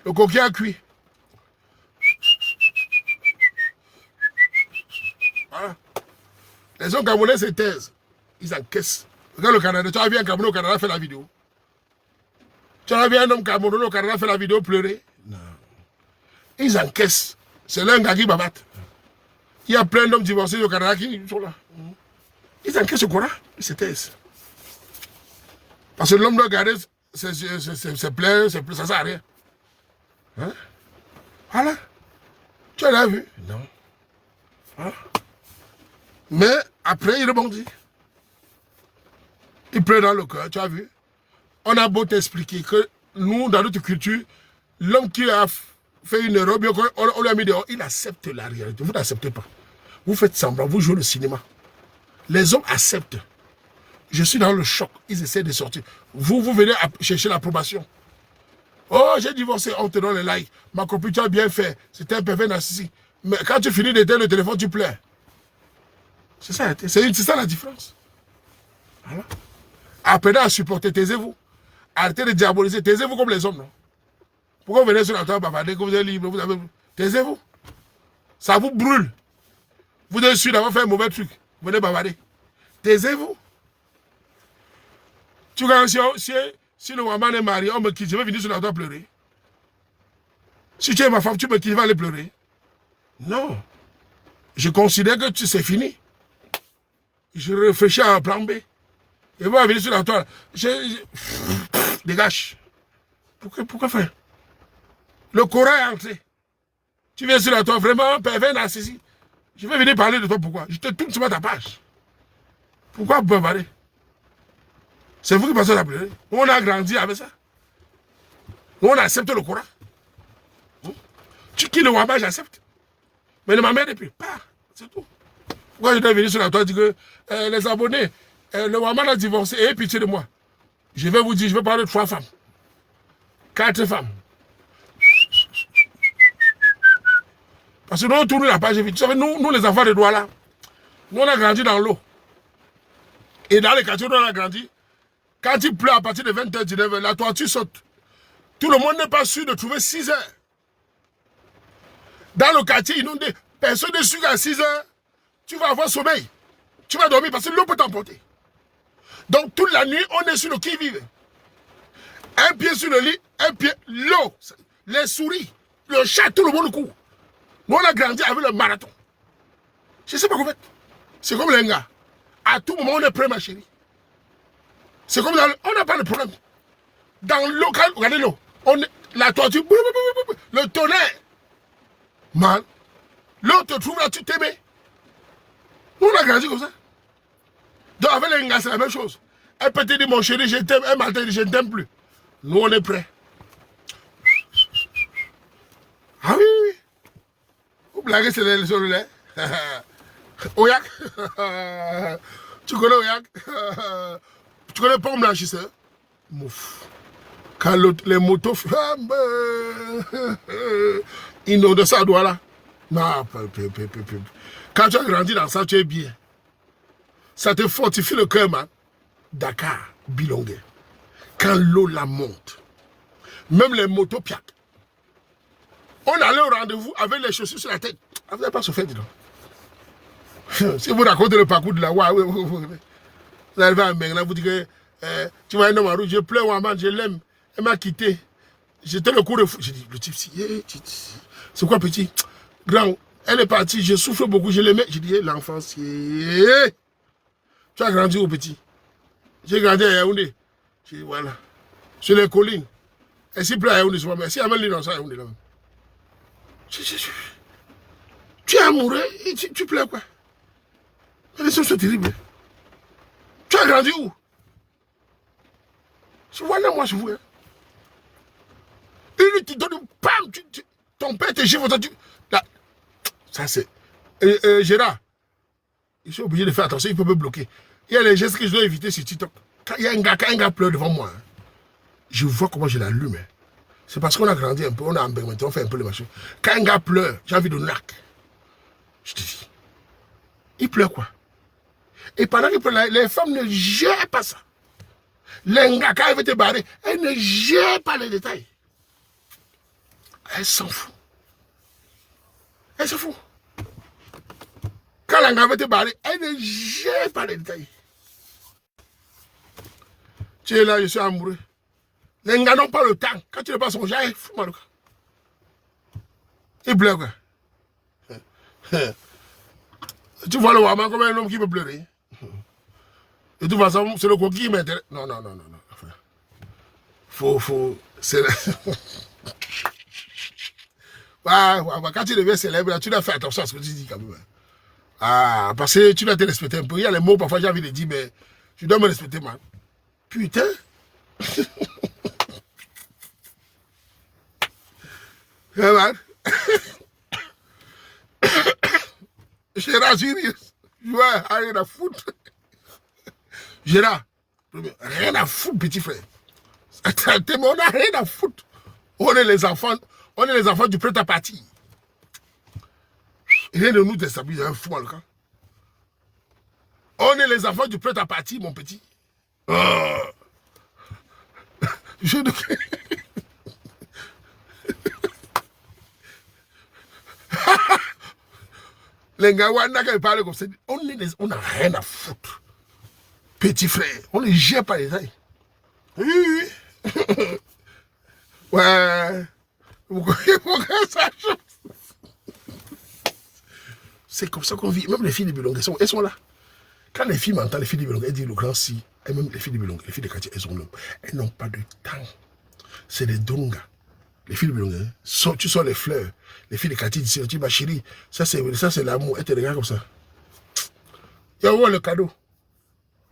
Le coquille a cuit. Voilà. Les hommes camerounais se taisent. Ils encaissent. Regarde le Canada. Tu as vu un Camerounais au Canada faire la vidéo? Tu as vu un homme camerounais au Canada faire la vidéo pleurer? Non. Ils encaissent. C'est l'un gars qui babate. Il y a plein d'hommes divorcés au Canada qui sont là. Ils encaissent le courant, ils se taisent. Parce que l'homme doit garder ses plaies, ça ne sert à rien. Hein? Voilà. Tu as vu? Non. Hein? Mais après, il rebondit. Il pleure dans le cœur, tu as vu? On a beau t'expliquer que nous, dans notre culture, l'homme qui a fait une erreur, on lui a mis dehors, il accepte la réalité. Vous n'acceptez pas. Vous faites semblant, vous jouez le cinéma. Les hommes acceptent. Je suis dans le choc. Ils essaient de sortir. Vous venez chercher l'approbation. Oh, j'ai divorcé. On te donne les likes. Ma copine, tu as bien fait. C'était un pervers narcissique. Mais quand tu finis d'éteindre le téléphone, tu pleures. C'est ça, c'est ça la différence. Voilà. Apprenez à supporter. Taisez-vous. Arrêtez de diaboliser. Taisez-vous comme les hommes, non? Pourquoi vous venez sur la table bavarder, que vous êtes libre, vous avez... Taisez-vous. Ça vous brûle. Vous êtes sûr d'avoir fait un mauvais truc. Vous venez bavarder. Taisez-vous. Tu vois, si le Ouama est marié, on me quitte, je vais venir sur la table pleurer. Si tu es ma femme, tu me quittes, je vais aller pleurer. Non. Je considère que c'est fini. Je réfléchis à un plan B. Et vous venir sur la toile. Dégage. Pourquoi faire? Le courant est entré. Tu viens sur la toile, vraiment, pervers narcissique. Je vais venir parler de toi, pourquoi? Je te tourne sur ta page. Pourquoi vous pouvez parler? C'est vous qui passez à pleurer. Nous, on a grandi avec ça. Nous, on accepte le courant. Tu quittes le Ouama, j'accepte. Mais ne m'emmerde plus. Pas. C'est tout. Pourquoi j'étais venu sur la toile, dire que les abonnés, le Waman a divorcé, ayez pitié de moi. Je vais vous dire, je vais parler de 3 femmes. 4 femmes. Parce que nous, on tourne la page vite. Vous savez, nous, les enfants de Douala, nous, on a grandi dans l'eau. Et dans les quartiers où on a grandi, quand il pleut à partir de 20h, 19h, la toiture saute. Tout le monde n'est pas sûr de trouver 6 heures. Dans le quartier inondé, personne n'est sûr qu'à 6 heures, tu vas avoir sommeil. Tu vas dormir parce que l'eau peut t'emporter. Donc toute la nuit, on est sur le qui-vive. Un pied sur le lit, un pied, l'eau, les souris, le chat, tout le monde court. Nous, on a grandi avec le marathon. Je ne sais pas quoi faire. C'est comme les gars. À tout moment, on est prêt, ma chérie. C'est comme dans on n'a pas de problème. Dans l'eau, regardez l'eau. La toiture, le tonnerre. Man, l'eau te trouve là, tu t'aimais. Nous, on a grandi comme ça. Donc, avec les gars, c'est la même chose. Elle peut te dire, mon chéri, je t'aime. Elle m'a dit, je ne t'aime plus. Nous, on est prêts. Ah oui, oui. Vous blaguez sur le lait. Oyak. Tu connais Oyak? Tu connais pas un blanchisseur? Mouf. Quand les motos inondent ça, doit là. Non, quand tu as grandi dans ça, tu es bien. Ça te fortifie le cœur, man. Dakar, Bilongue. Quand l'eau la monte, même les motos piaquent. On allait au rendez-vous avec les chaussures sur la tête. Vous n'avez pas souffert, dis donc. Si vous racontez le parcours de la Wa, vous arrivez à Mengla, vous dites que tu vois un homme en rouge, je pleure, je l'aime, elle m'a quitté. J'étais le coup de fou. J'ai dit, le type, c'est quoi petit? Grand, elle est partie, je souffre beaucoup, je l'aimais. J'ai dit, l'enfant, tu as grandi au petit. J'ai grandi à Yaoundé. J'ai dit, voilà. Sur les collines. Et s'il pleut à Yaoundé, c'est pas mal. Si elle m'a dit, non, ça, Yaoundé, là même. Tu es amoureux et tu pleures quoi? Les choses sont terribles. Tu as grandi où? Voilà, moi, je vous. Hein. Une qui donne, bam, ton père te gifle, là, ça c'est. Gérard, je suis obligé de faire attention, il peut me bloquer. Il y a les gestes que je dois éviter sur TikTok. Quand un gars pleure devant moi, hein, je vois comment je l'allume. Hein. C'est parce qu'on a grandi un peu, on a embêté, on fait un peu le machin. Quand un gars pleure, j'ai envie de nac. Je te dis, il pleure quoi? Et pendant qu'il pleure, les femmes ne gèrent pas ça. Les gars, quand elles veulent te barrer, elles ne gèrent pas les détails. Elles s'en foutent. Elles s'en foutent. Quand la gars veut te barrer, elles ne gèrent pas les détails. Tu es là, je suis amoureux. Les gars n'ont pas le temps. Quand tu ne passes son jet, fous-moi le cas. Il pleure quoi. Tu vois le Waman comme un homme qui peut pleurer. De toute façon, c'est le coquille qui m'intéresse. Non. Faut. C'est. Quand tu deviens célèbre, tu dois faire attention à ce que tu dis quand même. Ah, parce que tu dois te respecter un peu. Il y a les mots, parfois j'ai envie de dire, mais tu dois me respecter, man. Putain. Yeah, man. Gérard, sérieux. Ouais, rien à foutre. Gérard, rien à foutre, petit frère. On n'a rien à foutre. On est les enfants du prêt-à-partir. Rien de nous déstabiliser un fou, en le cas. On est les enfants du prêt-à-partir, mon petit. Je ne... Les gars, quand ils parlent comme ça, on n'a rien à foutre. Petit frère, on ne gère pas les ailes. Oui. Ouais. Vous voyez pourquoi ça change? C'est comme ça qu'on vit. Même les filles de Bilongue, elles sont là. Quand les filles m'entendent, les filles de Bilongue, elles disent le grand si. Et même les filles de Bilongue, les filles de quartier, elles n'ont pas de temps. C'est des dongas. Les filles de Bilongue, tu sors les fleurs. Les filles de quartier disent, tu dis, ma chérie, ça c'est l'amour. Elles te regardent comme ça. Il y a où le cadeau?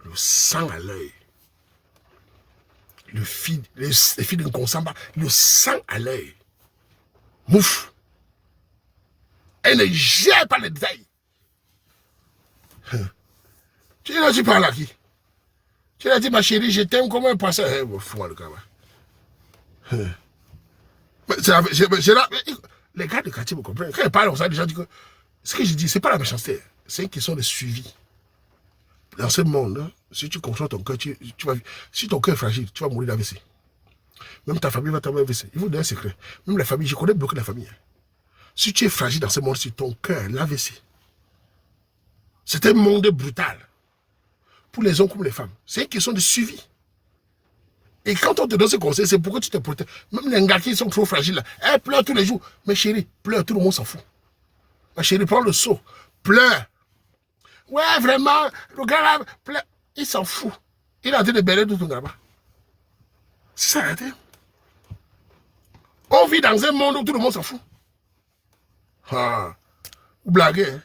Le sang à l'œil. Les filles de Nkonsamba, le sang à l'œil. Mouf. Elle ne gère pas les détails. Tu parles à qui? Tu as dit, ma chérie, je t'aime comme un poisson. Fous-moi le gars. Les gars de quartier me comprennent. Quand ils parlent comme ça, les gens disent que ce que je dis, c'est pas la méchanceté. C'est une question de suivi. Dans ce monde, hein, si tu contrôles ton cœur, si ton cœur est fragile, tu vas mourir d'AVC. Même ta famille va t'avoir AVC. Il vous donne un secret. Même la famille, je connais beaucoup de la famille. Hein. Si tu es fragile dans ce monde, si ton cœur, l'AVC, c'est un monde brutal. Pour les hommes comme les femmes. C'est une question de suivi. Et quand on te donne ce conseil, c'est pourquoi tu te protèges. Même les gars qui sont trop fragiles, là, elles pleurent tous les jours. Mais chérie, pleure, tout le monde s'en fout. Ma chérie, prends le seau, pleure. Ouais, vraiment, le gars là, pleure. Il s'en fout. Il est en train de bêler tout là-bas. C'est ça, arrêtez. On vit dans un monde où tout le monde s'en fout. Ah, vous blaguez, hein?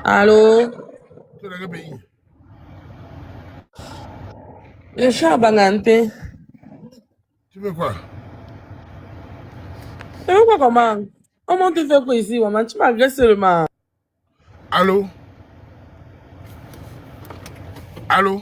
Allô? Tu es dans quel pays? Je suis à Banganté. Tu veux quoi? Tu veux quoi comment? Comment tu fais quoi ici, maman? Tu m'agresses seulement. Allô? Allô?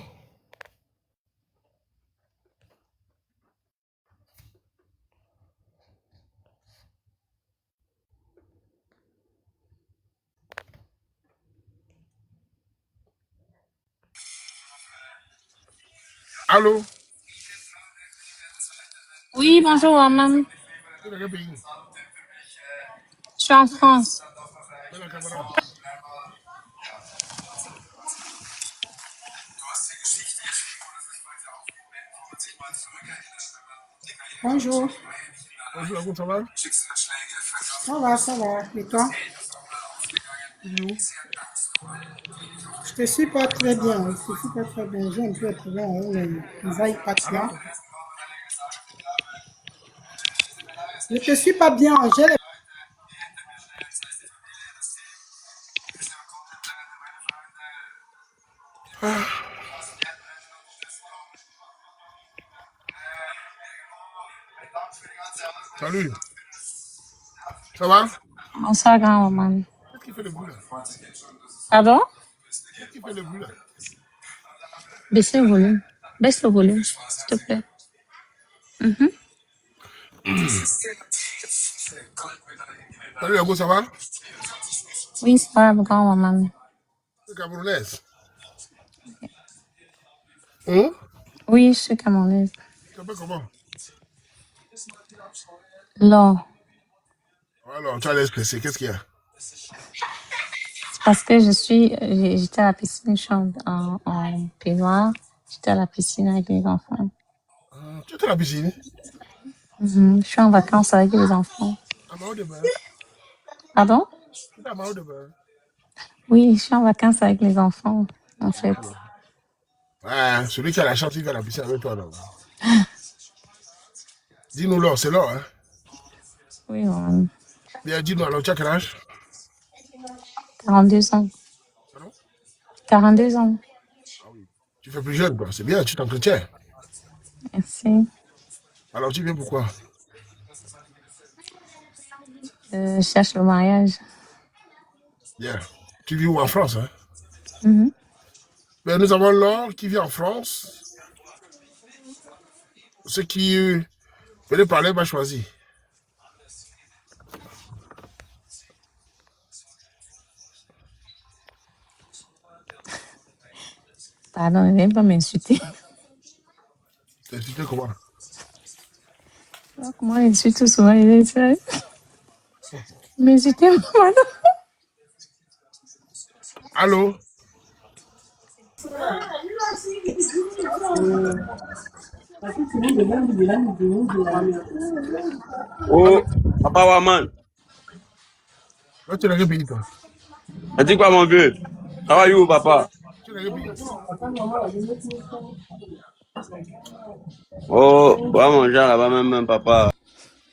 Allô? Oui, bonjour, maman. Tu es dans quel pays? Je suis en France. Bella camarade. Bonjour, Bonjour, comment ça va? ça va, et toi? Tu vis où? Je te suis pas très bien, je te suis pas très bien, j'ai un peu de problème avec les iPads Allô? là. Je te suis pas bien, j'ai les... Salut. Ça va? Bonsoir, grand maman. Qu'est-ce qui fait le bruit là? Pardon? Qu'est-ce qui fait le bruit là? Baissez le volume. Baisse le volume, s'il te plaît. Salut, Yago, ça va? Oui, c'est pas grand maman. C'est camerounaise. Oui, je suis camerounaise. Tu t'appelles comment? Là, Alors, tu as l'air stressé. Qu'est-ce qu'il y a? c'est parce que j'étais à la piscine, je suis en peignoir. J'étais à la piscine avec les enfants. Tu étais à la piscine? Je suis en vacances avec les enfants. À Mao de Bain. Pardon? Tu es à Mao de Bain. Oui, je suis en vacances avec les enfants, en fait. Ouais, celui qui a la chance, il va à la piscine avec toi, là. Dis-nous là, c'est là, hein? Oui, maman. Bien, dis-nous alors, tu as quel âge? 42 ans. Pardon? 42 ans. Tu fais plus jeune, quoi. C'est bien, tu t'entretiens. Merci. Alors, tu viens pourquoi? Je cherche le mariage. Bien. Tu vis où en France, hein? Mhm. Ben, nous avons Laure qui vit en France. Ce qui venait parler m'a choisi. Pardon, ne viens pas m'insulter. T'es expliqué comment? Comment insulte souvent les gens? M'insulter, maman. Allô? Oh, Papa Waman. Là, tu es dans quel pays, toi? Dis quoi, mon vieux? How are you, papa? Tu es dans quel pays? Oh, on va manger là-bas même, papa.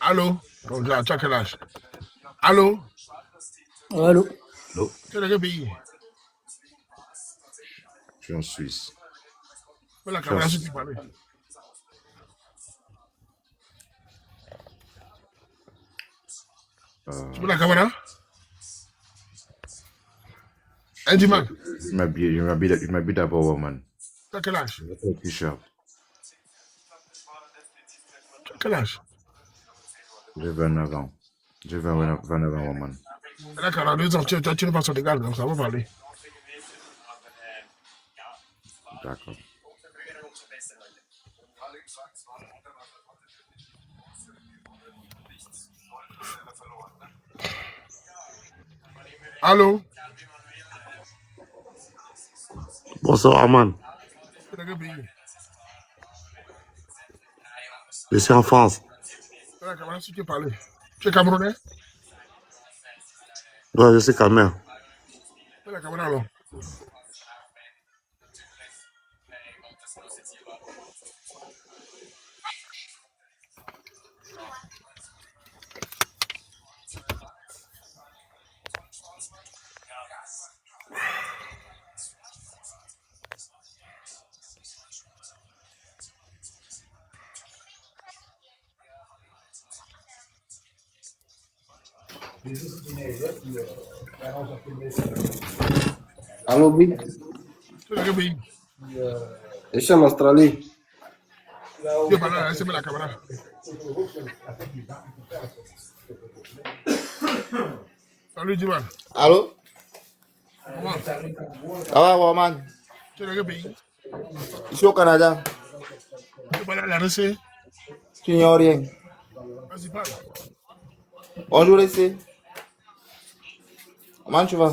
Allô? Donc, là, tu as quel âge? Allô? Allô? Tu es dans quel pays? Je suis en Suisse. Fais la caméra si tu parlais. Tu veux la caméra? Un dimanche. Je m'habite à Bowerman. Tu as quel âge? T-shirt. Tu as quel âge? J'ai 29 ans. J'ai 29 ans, Woman. Elle a 42 ans. Tu n'es pas son égal, donc ça va parler. D'accord. Allô? Bonsoir, Aman. Tu es dans quel pays? Je suis en France. Fais la caméra si tu parlais. Tu es camerounais? Ouais, je suis Camer. Fais la caméra alors. Allô, oui. Tu es dans quel pays? Je suis en Australie. Tu es pas là, laissez-moi la caméra. Salut, Diman. Allô? Comment? Ça va, Roman? Tu es dans quel pays? Je suis au Canada. Tu es pas là, la RC? Tu n'ignores rien. Vas-y, parle. Bonjour, ici. Comment tu vas?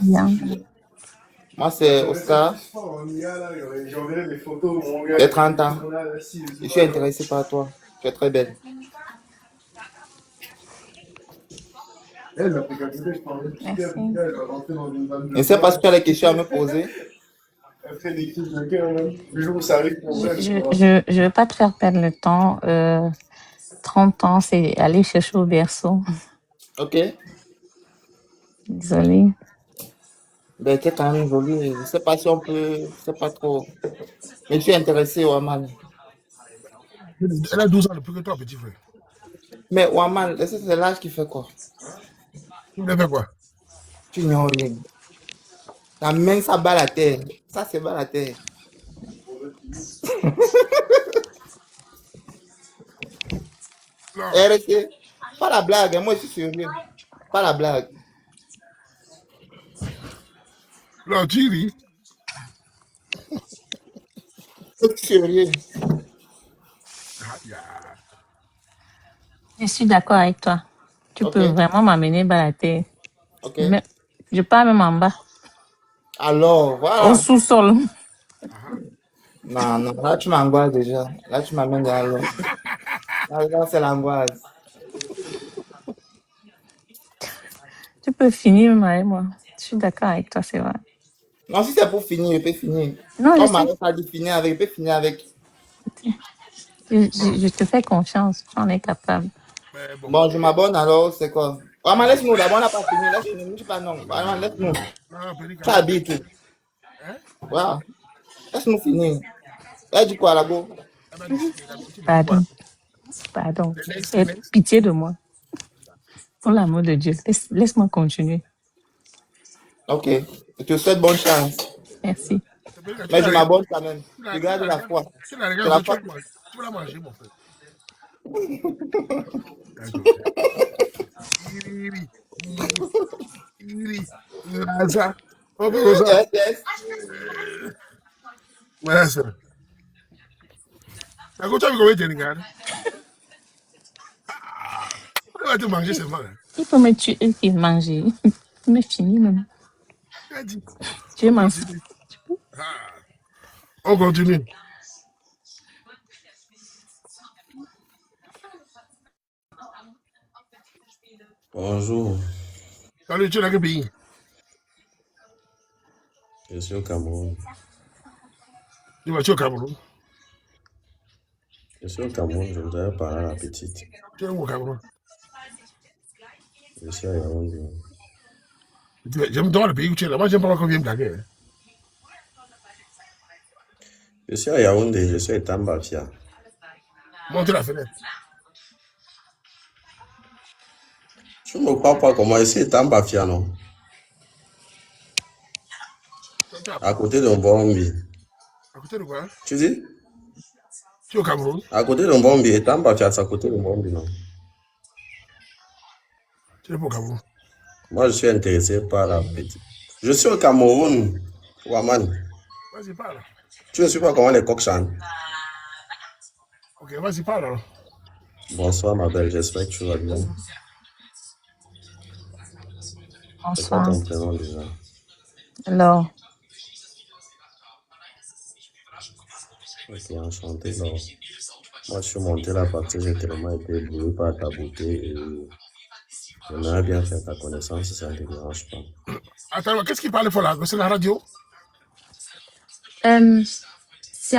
Bien. Moi, c'est Oscar. J'ai 30 ans. Je suis intéressé par toi. Tu es très belle. Merci. Je ne sais pas si tu as des questions à me poser. Je veux pas te faire perdre le temps. 30 ans, c'est aller chercher au berceau. Ok? Désolée. Ben, tu es quand même jolie. Je ne sais pas si on peut. Je ne sais pas trop. Mais je suis intéressé, Waman. Elle a 12 ans de plus que toi, petit frère. Mais Waman, est-ce que c'est l'âge qui fait quoi? Tu voulais faire quoi? Tu n'ignores rien. Ta main, ça bat la terre. Ça, c'est bat la terre. Non, RSC, pas la blague, hein, moi je suis sérieux. Pas la blague. non, tu ris. Je suis sérieux. Aïe, aïe. Je suis d'accord avec toi. Tu Ok, peux vraiment m'amener balader. ok. Mais je pars même en bas, Alors, au voilà. sous-sol. Non, non, là tu m'angoisses déjà. Là tu m'amènes dans l'eau. Là, c'est l'angoisse. Tu peux finir même avec moi. Je suis d'accord avec toi, c'est vrai. Non, si c'est pour finir, je peux finir. Non, je Comme sais. Marie a dit finir avec, je peux finir avec. Je te fais confiance. J'en ai capable. Mais bon. Bon, je m'abonne alors, c'est quoi? Maman, laisse-nous d'abord, on n'a pas fini. Laisse-nous, je dis pas non. Maman, laisse-nous. Non, petit Tu Camon. habites. Hein? Voilà. Laisse-nous finir. Elle dit quoi là-bas? Elle m'a dit, tu me dis quoi? Pardon. Pardon. The next, Fais next. pitié de moi. Pour l'amour de Dieu. Laisse-moi continuer. Ok. Je te souhaite bonne chance. Merci. Mais je m'abonne quand même. Je Tu garde la la regardes, foi. tu la C'est regardes, la tu foi. vas manger. Tu vas la manger, mon frère. D'accord. Iri, iri, iri. Ça. On peut comme ça. Yes, yes. Ouais, ça. D'accord, tu as vu comment il te regarde? On va te manger seulement. Hein. Il peut me tuer et manger. Il peut me finir même. Tu as dit. Tu es On ma... continue. Ah. On continue. Bonjour, Salut, tu es dans quel pays? je suis au Cameroun. Tu vas, tu es au Cameroun. Je suis au Cameroun, je voudrais parler à la petite. Tu es où au Cameroun? Je suis à Yaoundé. J'aime dans le pays où tu es là. Moi, j'aime pas qu'on vienne blaguer. Hein. Je suis à Yaoundé, je suis à Tambafia. Monte la fenêtre. Tu ne me crois pas comment je suis à Tambafia, non? À côté de Mbombi. À côté de quoi? Tu dis? Tu es au Cameroun? À côté de Mbombi, et Tambafia, c'est à côté de Mbombi, non? Tu es pas au Cameroun. Moi, je suis intéressé par la petite. Je suis au Cameroun, Waman. Vas-y, parle. Tu ne sais pas comment les coqs chantent? Ok, vas-y, parle alors. Bonsoir, ma belle, j'espère que tu vas bien. C'est quoi Bonsoir. ton prénom déjà? Alors, Ok, enchanté, Laure. Moi, je suis monté là parce que j'ai tellement été ébloui par ta beauté et j'aimerais bien faire ta connaissance si ça ne te dérange pas. Attends, qu'est-ce qu'il parle pour là? C'est la radio? La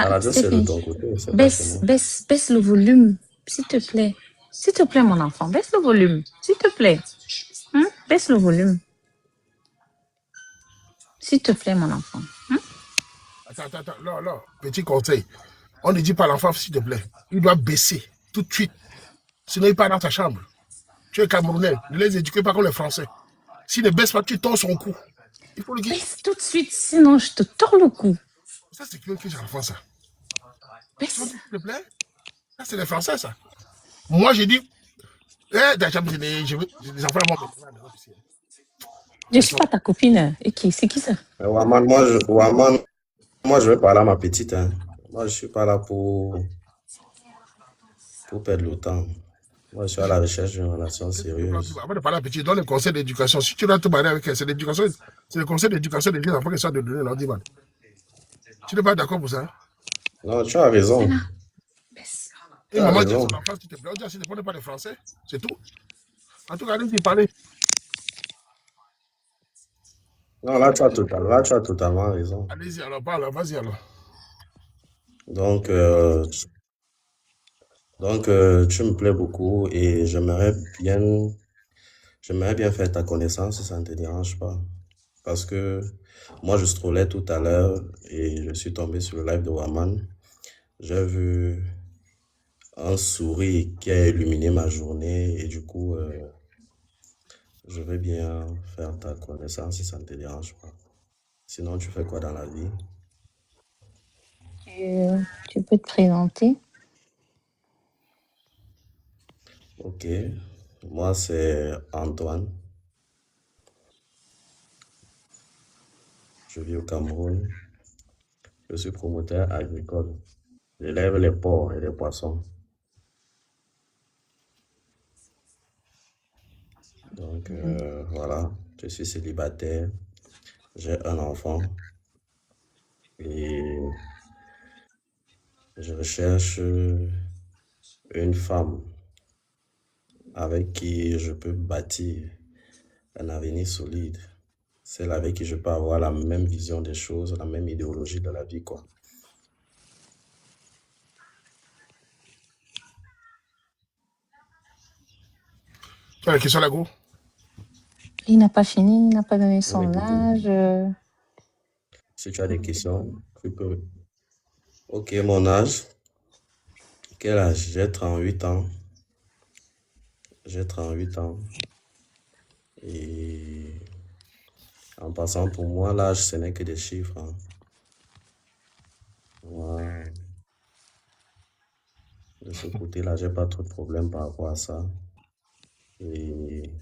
radio, c'est de Stéphanie, ton côté, c'est pas chez moi. baisse le volume, s'il te plaît. S'il te plaît, mon enfant, baisse le volume. S'il te plaît. Baisse le volume. S'il te plaît, mon enfant. Attends. Non. Petit conseil. On ne dit pas à l'enfant, s'il te plaît. Il doit baisser tout de suite. Sinon, il part dans ta chambre. Tu es Camerounais. Ne les éduquez pas comme les Français. S'il ne baisse pas, tu tords son cou. Il faut le dire. Baisse tout de suite, sinon je te tords le cou. Ça, c'est que j'ai enfant, ça. Baisse. S'il te plaît. Ça, c'est les Français, ça. Moi, j'ai dit. Dans la chambre, les enfants vont me. Je suis pas ta copine. Et qui? C'est qui ça? Waman, moi, je vais parler à ma petite. Hein. Moi, je suis pas là pour perdre le temps. Moi, je suis à la recherche d'une relation sérieuse. Avant de parler à petit, donne le conseil d'éducation. Si tu dois te marier avec elle, c'est l'éducation, c'est le conseil d'éducation des enfants qui sont de donner leur divan. Tu n'es pas d'accord pour ça? Non, tu as raison. Baisse. Et maman dit à son enfant, s'il te plaît, on dit, s'il ne pas de français, c'est tout. En tout cas, allez-y, parler. Non, là, tu as totalement raison. Allez-y, alors, parle, vas-y, alors. Donc, tu me plais beaucoup et j'aimerais bien faire ta connaissance si ça ne te dérange pas. Parce que moi, je scrollais tout à l'heure et je suis tombé sur le live de Waman. J'ai vu un sourire qui a illuminé ma journée et du coup, je vais bien faire ta connaissance si ça ne te dérange pas. Sinon, tu fais quoi dans la vie? Tu peux te présenter? Ok. Moi, c'est Antoine. Je vis au Cameroun. Je suis promoteur agricole. J'élève les porcs et les poissons. Donc, voilà. Je suis célibataire. J'ai un enfant. Et je recherche une femme avec qui je peux bâtir un avenir solide. Celle avec qui je peux avoir la même vision des choses, la même idéologie de la vie, quoi. Tu as la question là, gros? Il n'a pas fini, il n'a pas donné Vous son m'écoutez? âge. Si tu as des questions, tu peux. Ok, mon âge. Quel âge? J'ai 38 ans. J'ai 38 ans. Et en passant, pour moi, l'âge, ce n'est que des chiffres. Hein. Moi, de ce côté-là, j'ai pas trop de problème par rapport à ça. Et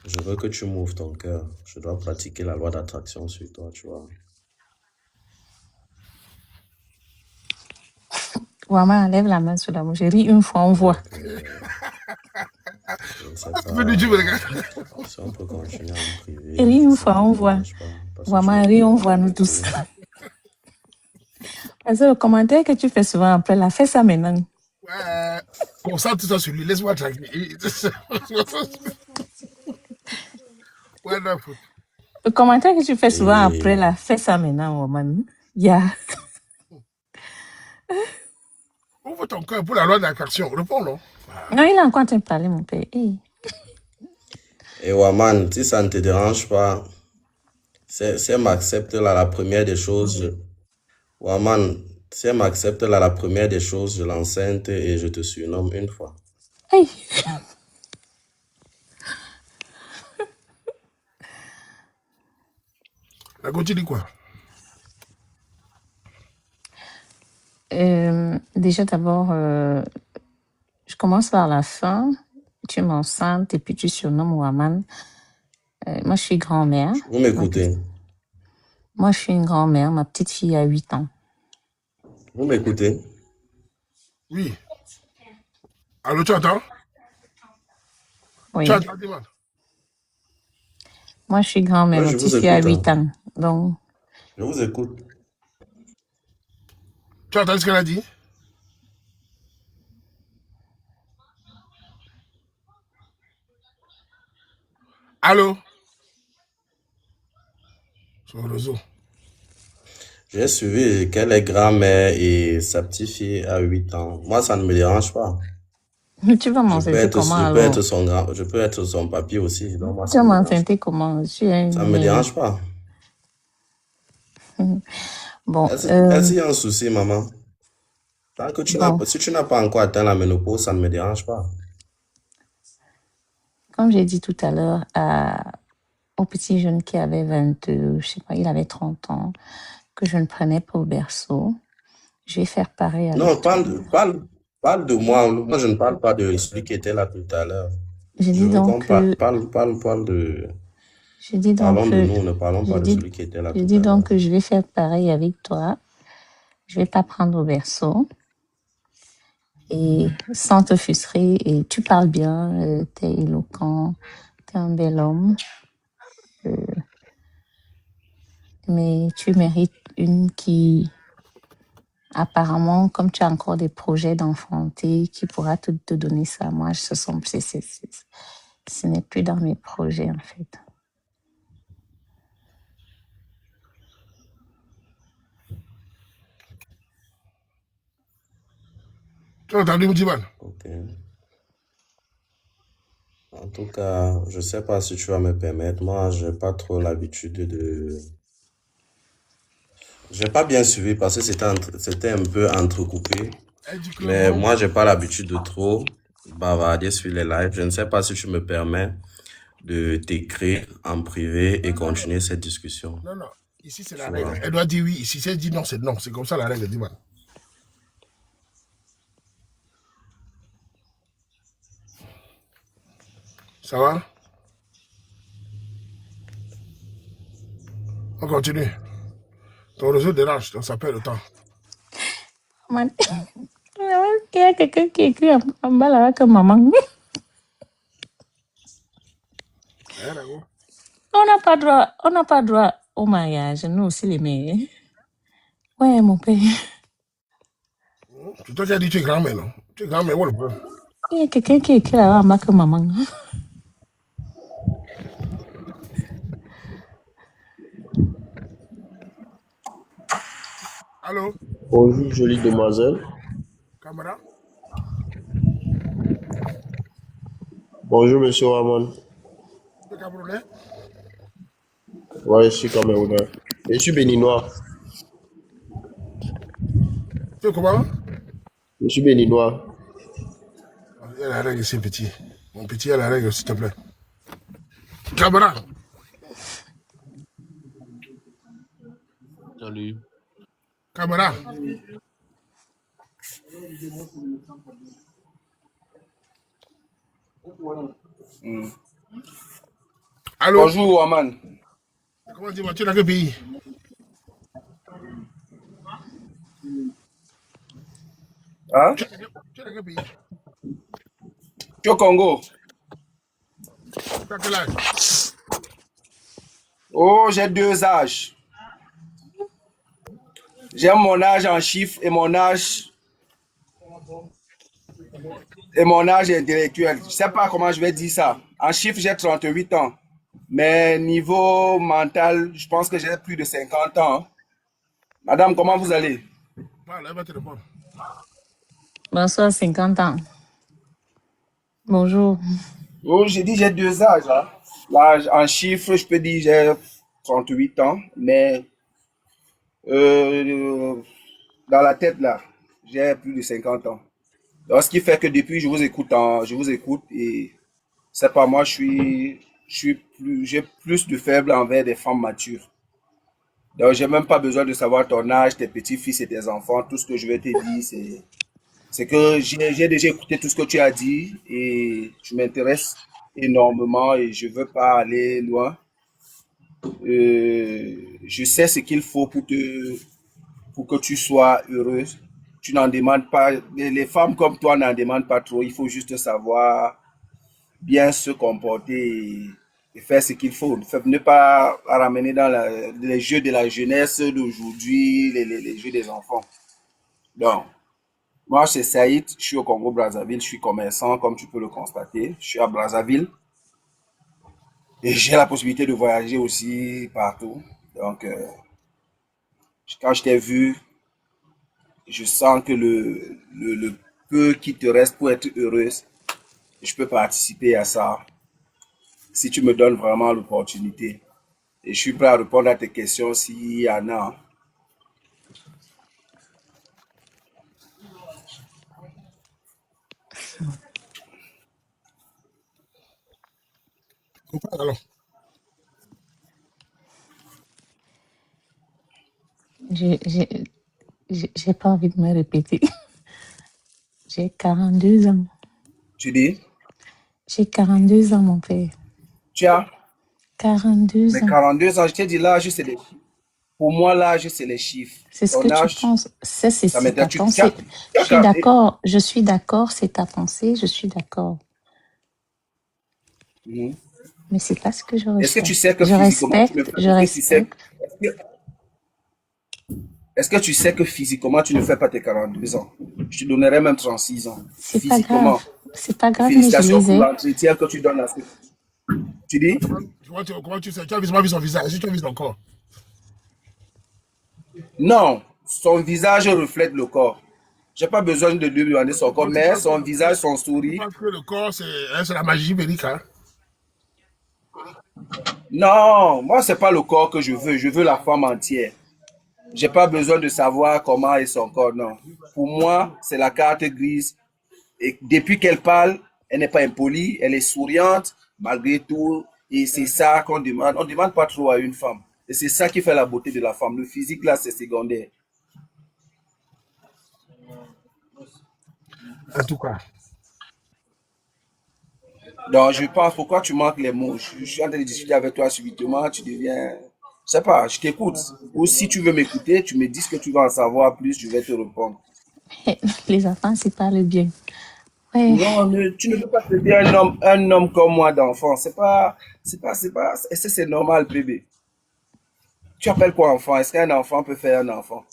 je veux que tu m'ouvres ton cœur. Je dois pratiquer la loi d'attraction sur toi, tu vois. Waman, lève la main sur la bouche. J'ai ri une fois, on voit. Donc, je ne sais Tu veux du Dieu, les gars? pas si on peut continuer à me priver. J'ai ri une Ça fois, ne on me voit. dérange pas, parce que Waman, tu ri, es on voit nous tous. Parce que le commentaire que tu fais souvent après, là, fais ça maintenant. Ouais. Concentre tout ça sur lui. Laisse-moi tranquille. Ouais, non, faut- Le commentaire que tu fais souvent Et après, là, fais ça maintenant, Waman. Yeah. Ouvre ton cœur pour la loi d'attraction. Réponds, non? Non, il a encore en train de parler, mon père. Hey. et Waman, si ça ne te dérange pas, si elle m'accepte là, la première des choses, Waman, si elle m'accepte là, la première des choses, je l'enceinte et je te surnomme une fois. Hey. La go, tu dis quoi? Déjà, d'abord, je commence par la fin. Tu m'enceintes et puis tu surnommes Waman. Moi, je suis grand-mère. Vous m'écoutez? Moi, je suis une grand-mère. Ma petite fille a 8 ans. Vous m'écoutez? Oui. Allô, tu entends? Oui. Tu entends, dis-moi. Moi, je suis grand-mère. Oui, Ma je petite vous fille a écoute. 8 ans. Donc, Je vous écoute. Tu as entendu ce qu'elle a dit? Allô? Sur le réseau. J'ai suivi qu'elle est grand-mère et sa petite fille a 8 ans. Moi, ça ne me dérange pas. tu vas m'enceinter comment Je peux alors? être je peux être son papier aussi. Donc moi, Tu ça vas me dérange m'enceinter comment? Tu es Ça ne me dérange pas. Bon, Est-ce qu'il y a un souci, maman? Tant que bon, si tu n'as pas encore atteint la ménopause, ça ne me dérange pas. comme j'ai dit tout à l'heure au petit jeune qui avait 22, je sais pas, il avait 30 ans, que je ne prenais pas au berceau, je vais faire pareil avec Non, toi. parle de moi. Moi, je ne parle pas de celui qui était là tout à l'heure. Je Je dis veux qu'on donc que, parle de... je dis donc Parlons de que, nous, ne parlons je pas de dis, celui qui était là je tout dis à l'heure. donc que je vais faire pareil avec toi. Je vais pas prendre au berceau et sans te frustrer. Et tu parles bien, t'es éloquent, t'es un bel homme, mais tu mérites une qui, apparemment, comme tu as encore des projets d'enfanter, qui pourra te donner ça. Moi, ce n'est plus dans mes projets, en fait. Tu as entendu, Moudiman? Ok. En tout cas, je sais pas si tu vas me permettre. Moi, j'ai pas trop l'habitude de... J'ai pas bien suivi parce que c'était un peu entrecoupé. Elle dit que Mais bon, moi, j'ai pas l'habitude de trop bavarder sur les lives. Je ne sais pas si tu me permets de t'écrire en privé et continuer cette discussion. non, non. Ici, c'est la Tu règle. vois. Elle doit dire oui. Ici, si elle dit non, c'est non. C'est comme ça la règle, dis moi. Ça va? On continue. Ton réseau dérange, donc ça perd le temps. Man- Il y a quelqu'un qui écrit en bas là que maman. Hein, d'accord? On n'a pas droit au mariage, nous aussi les mères. Ouais, mon père. Toi, tu as dit que tu es grand-mère, non? Tu es grand-mère, où est le problème? Il y a quelqu'un qui écrit là en bas que maman. Allô? Bonjour, jolie demoiselle. Caméra? Bonjour, monsieur Ramon. Tu es Camerounais? Ouais, je suis camerounais. Et je suis béninois. Tu es comment? Je suis béninois. Il y a la règle ici, petit. Mon petit, il y a la règle, s'il te plaît. Caméra? Salut. Caméra? Allô? Bonjour, Waman. Comment dis-moi, tu es dans quel pays? Hein? Tu es dans quel pays? Tu es au Congo? Tu as quel âge? Oh, j'ai 2 âges. J'ai mon âge en chiffres et mon âge intellectuel. Je ne sais pas comment je vais dire ça. En chiffres, j'ai 38 ans. Mais niveau mental, je pense que j'ai plus de 50 ans. Madame, comment vous allez? Parle, elle va te répondre. Bonsoir, 50 ans. Bonjour. Oh, j'ai dit j'ai 2 âges. Hein. Là, en chiffres, je peux dire j'ai 38 ans. Mais dans la tête, là, j'ai plus de 50 ans. Donc, ce qui fait que depuis, je vous écoute et c'est pas moi, j'ai plus de faible envers des femmes matures. Donc, j'ai même pas besoin de savoir ton âge, tes petits-fils et tes enfants. Tout ce que je vais te dire, c'est que j'ai déjà écouté tout ce que tu as dit et je m'intéresse énormément et je veux pas aller loin. Je sais ce qu'il faut pour que tu sois heureuse. Tu n'en demandes pas, les femmes comme toi n'en demandent pas trop. Il faut juste savoir bien se comporter et faire ce qu'il faut. Ne pas ramener dans les jeux de la jeunesse d'aujourd'hui, les jeux des enfants. Donc, moi, c'est Saïd, je suis au Congo-Brazzaville, je suis commerçant, comme tu peux le constater. Je suis à Brazzaville et j'ai la possibilité de voyager aussi partout. Donc, quand je t'ai vu, je sens que le peu qui te reste pour être heureuse, je peux participer à ça si tu me donnes vraiment l'opportunité. Et je suis prêt à répondre à tes questions s'il y en a. Comprends alors. J'ai pas envie de me répéter. J'ai 42 ans. Tu dis? J'ai 42 ans, mon père. Tu as? 42 Mais ans. 42 ans, je t'ai dit l'âge, c'est les chiffres. Pour moi, l'âge, c'est les chiffres. C'est ce Ton que tu âge, penses. Ça, c'est ça ta m'intéresse. pensée. Je suis gardé. d'accord. Je suis d'accord. C'est ta pensée. Je suis d'accord. Mhm. Mais c'est pas ce que je Est-ce que ressens. tu sais que Je physiquement, tu ne respecte. fais, Je est-ce que tu sais, respecte. est-ce que tu sais que physiquement, tu ne fais pas tes 42 ans? Je te donnerais même 36 ans. C'est pas Physiquement. grave. C'est pas grave, mais je Félicitations les pour ai. l'entretien que tu donnes à ce. Tu dis? Comment tu sais? Tu as visiblement vu son visage. Si tu as vu son corps. Non, son visage reflète le corps. J'ai pas besoin de lui demander son corps, mais son visage, son Je sourire. pense que le corps, c'est la magie ibérique. Hein? Non, moi, c'est pas le corps que je veux. Je veux la femme entière. J'ai pas besoin de savoir comment est son corps, non. Pour moi, c'est la carte grise. Et depuis qu'elle parle, elle n'est pas impolie, elle est souriante, malgré tout. Et c'est ça qu'on demande. On ne demande pas trop à une femme. Et c'est ça qui fait la beauté de la femme. Le physique, là, c'est secondaire. En tout cas. Donc, je pense, pourquoi tu manques les mots? Je suis en train de discuter avec toi subitement, tu deviens... Je sais pas, je t'écoute. Ou si tu veux m'écouter, tu me dis ce que tu veux en savoir plus, je vais te répondre. Les enfants, c'est pas le bien. Ouais. Non, tu ne peux pas traiter un homme comme moi d'enfant. Est-ce que c'est normal, bébé? Tu appelles quoi enfant? Est-ce qu'un enfant peut faire un enfant?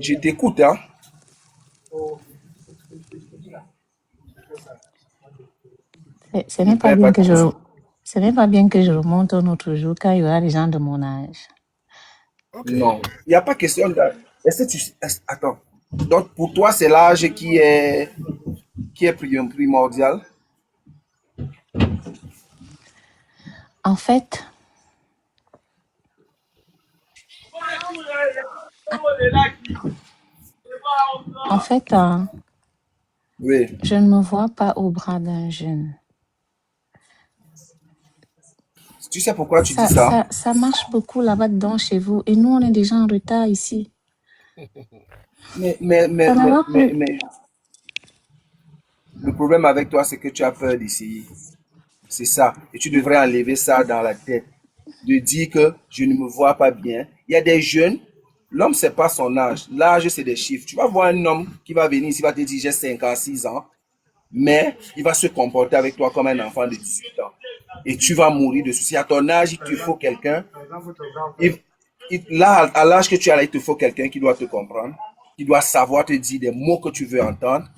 Je t'écoute, hein? Ce Ne n'est pas perds bien pas que ton temps. ce n'est pas bien que je remonte un autre jour quand il y aura des gens de mon âge. Ok. Non, il n'y a pas question de... Est-ce que attends. Donc, pour toi, c'est l'âge qui est primordial? En fait, en fait, Oui. je ne me vois pas au bras d'un jeune. Tu sais pourquoi tu dis ça? Ça marche beaucoup là-bas dedans chez vous. Et nous, on est déjà en retard ici. Ça ne va plus. Mais le problème avec toi, c'est que tu as peur d'essayer. C'est ça. Et tu devrais enlever ça dans la tête. De dire que je ne me vois pas bien. Il y a des jeunes, l'homme, c'est pas son âge. L'âge, c'est des chiffres. Tu vas voir un homme qui va venir ici, va te dire j'ai 56 ans, mais il va se comporter avec toi comme un enfant de 18 ans. Et tu vas mourir de soucis. À ton âge, il te faut quelqu'un. Là, à l'âge que tu as là, il te faut quelqu'un qui doit te comprendre, qui doit savoir te dire des mots que tu veux entendre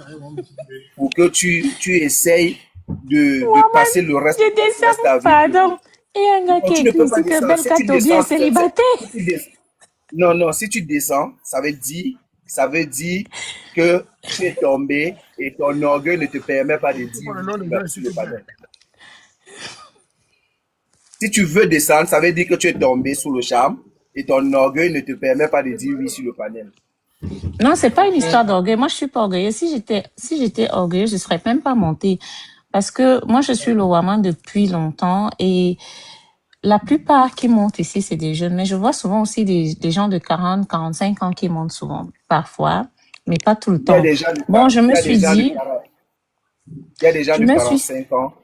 pour que tu essayes de Maman, passer le reste je de ta descends, vie. pardon. Et un gars Non, qui tu ne écrit peux pas ici que descendre. Si tu Belkatobi descends, est célibataire. non, non, si tu descends, ça veut dire que tu es tombé et ton orgueil ne te permet pas de dire Pour le oui nom des gens, sur s'il le te plaît. panel. Si tu veux descendre, ça veut dire que tu es tombé sous le charme et ton orgueil ne te permet pas de dire oui sur le panel. Non, c'est pas une histoire d'orgueil. Moi, je suis pas orgueilleuse. Si j'étais orgueilleuse, je serais même pas montée. Parce que moi, je suis le Waman depuis longtemps et la plupart qui montent ici, c'est des jeunes. Mais je vois souvent aussi des gens de 40, 45 ans qui montent souvent, parfois, mais pas tout le Il y a temps. des gens de, Bon, je il me y a des suis gens de dit, 40 il y a des gens je de me suis, 45 ans.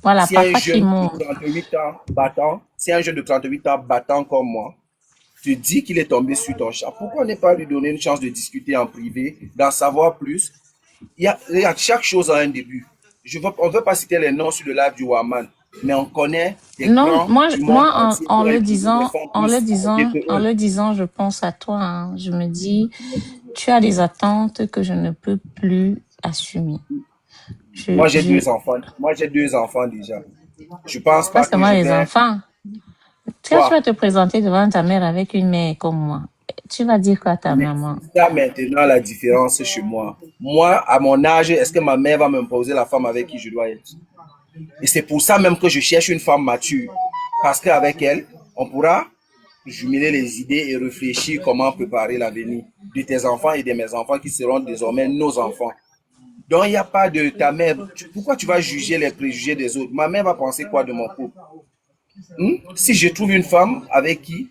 voilà, Si un parfois qui jeune de montent. 38 ans battant, si un jeune de 38 ans battant comme moi, te dit qu'il est tombé sur ton chat, pourquoi ne pas lui donner une chance de discuter en privé, d'en savoir plus? Il y a chaque chose a un début. On ne veut pas citer les noms sur le live du Waman, mais on connaît des Non, grands du monde entier qui ont impliqué des femmes plus âgées que en eux. le disant, je pense à toi, hein. Je me dis, tu as des attentes que je ne peux plus assumer. Moi, j'ai deux enfants. Moi, j'ai deux enfants déjà. Je pense Pas pas que seulement je les vais... enfants. Quand tu vas Quoi? te présenter devant ta mère avec une mère comme moi, tu vas dire quoi à ta Mais maman? c'est ça maintenant la différence chez moi. Moi, à mon âge, est-ce que ma mère va m'imposer la femme avec qui je dois être? Et c'est pour ça même que je cherche une femme mature. Parce qu'avec elle, on pourra jumeler les idées et réfléchir comment préparer l'avenir de tes enfants et de mes enfants qui seront désormais nos enfants. Donc, il n'y a pas de ta mère. Pourquoi tu vas juger les préjugés des autres? Ma mère va penser quoi de mon couple? Si je trouve une femme avec qui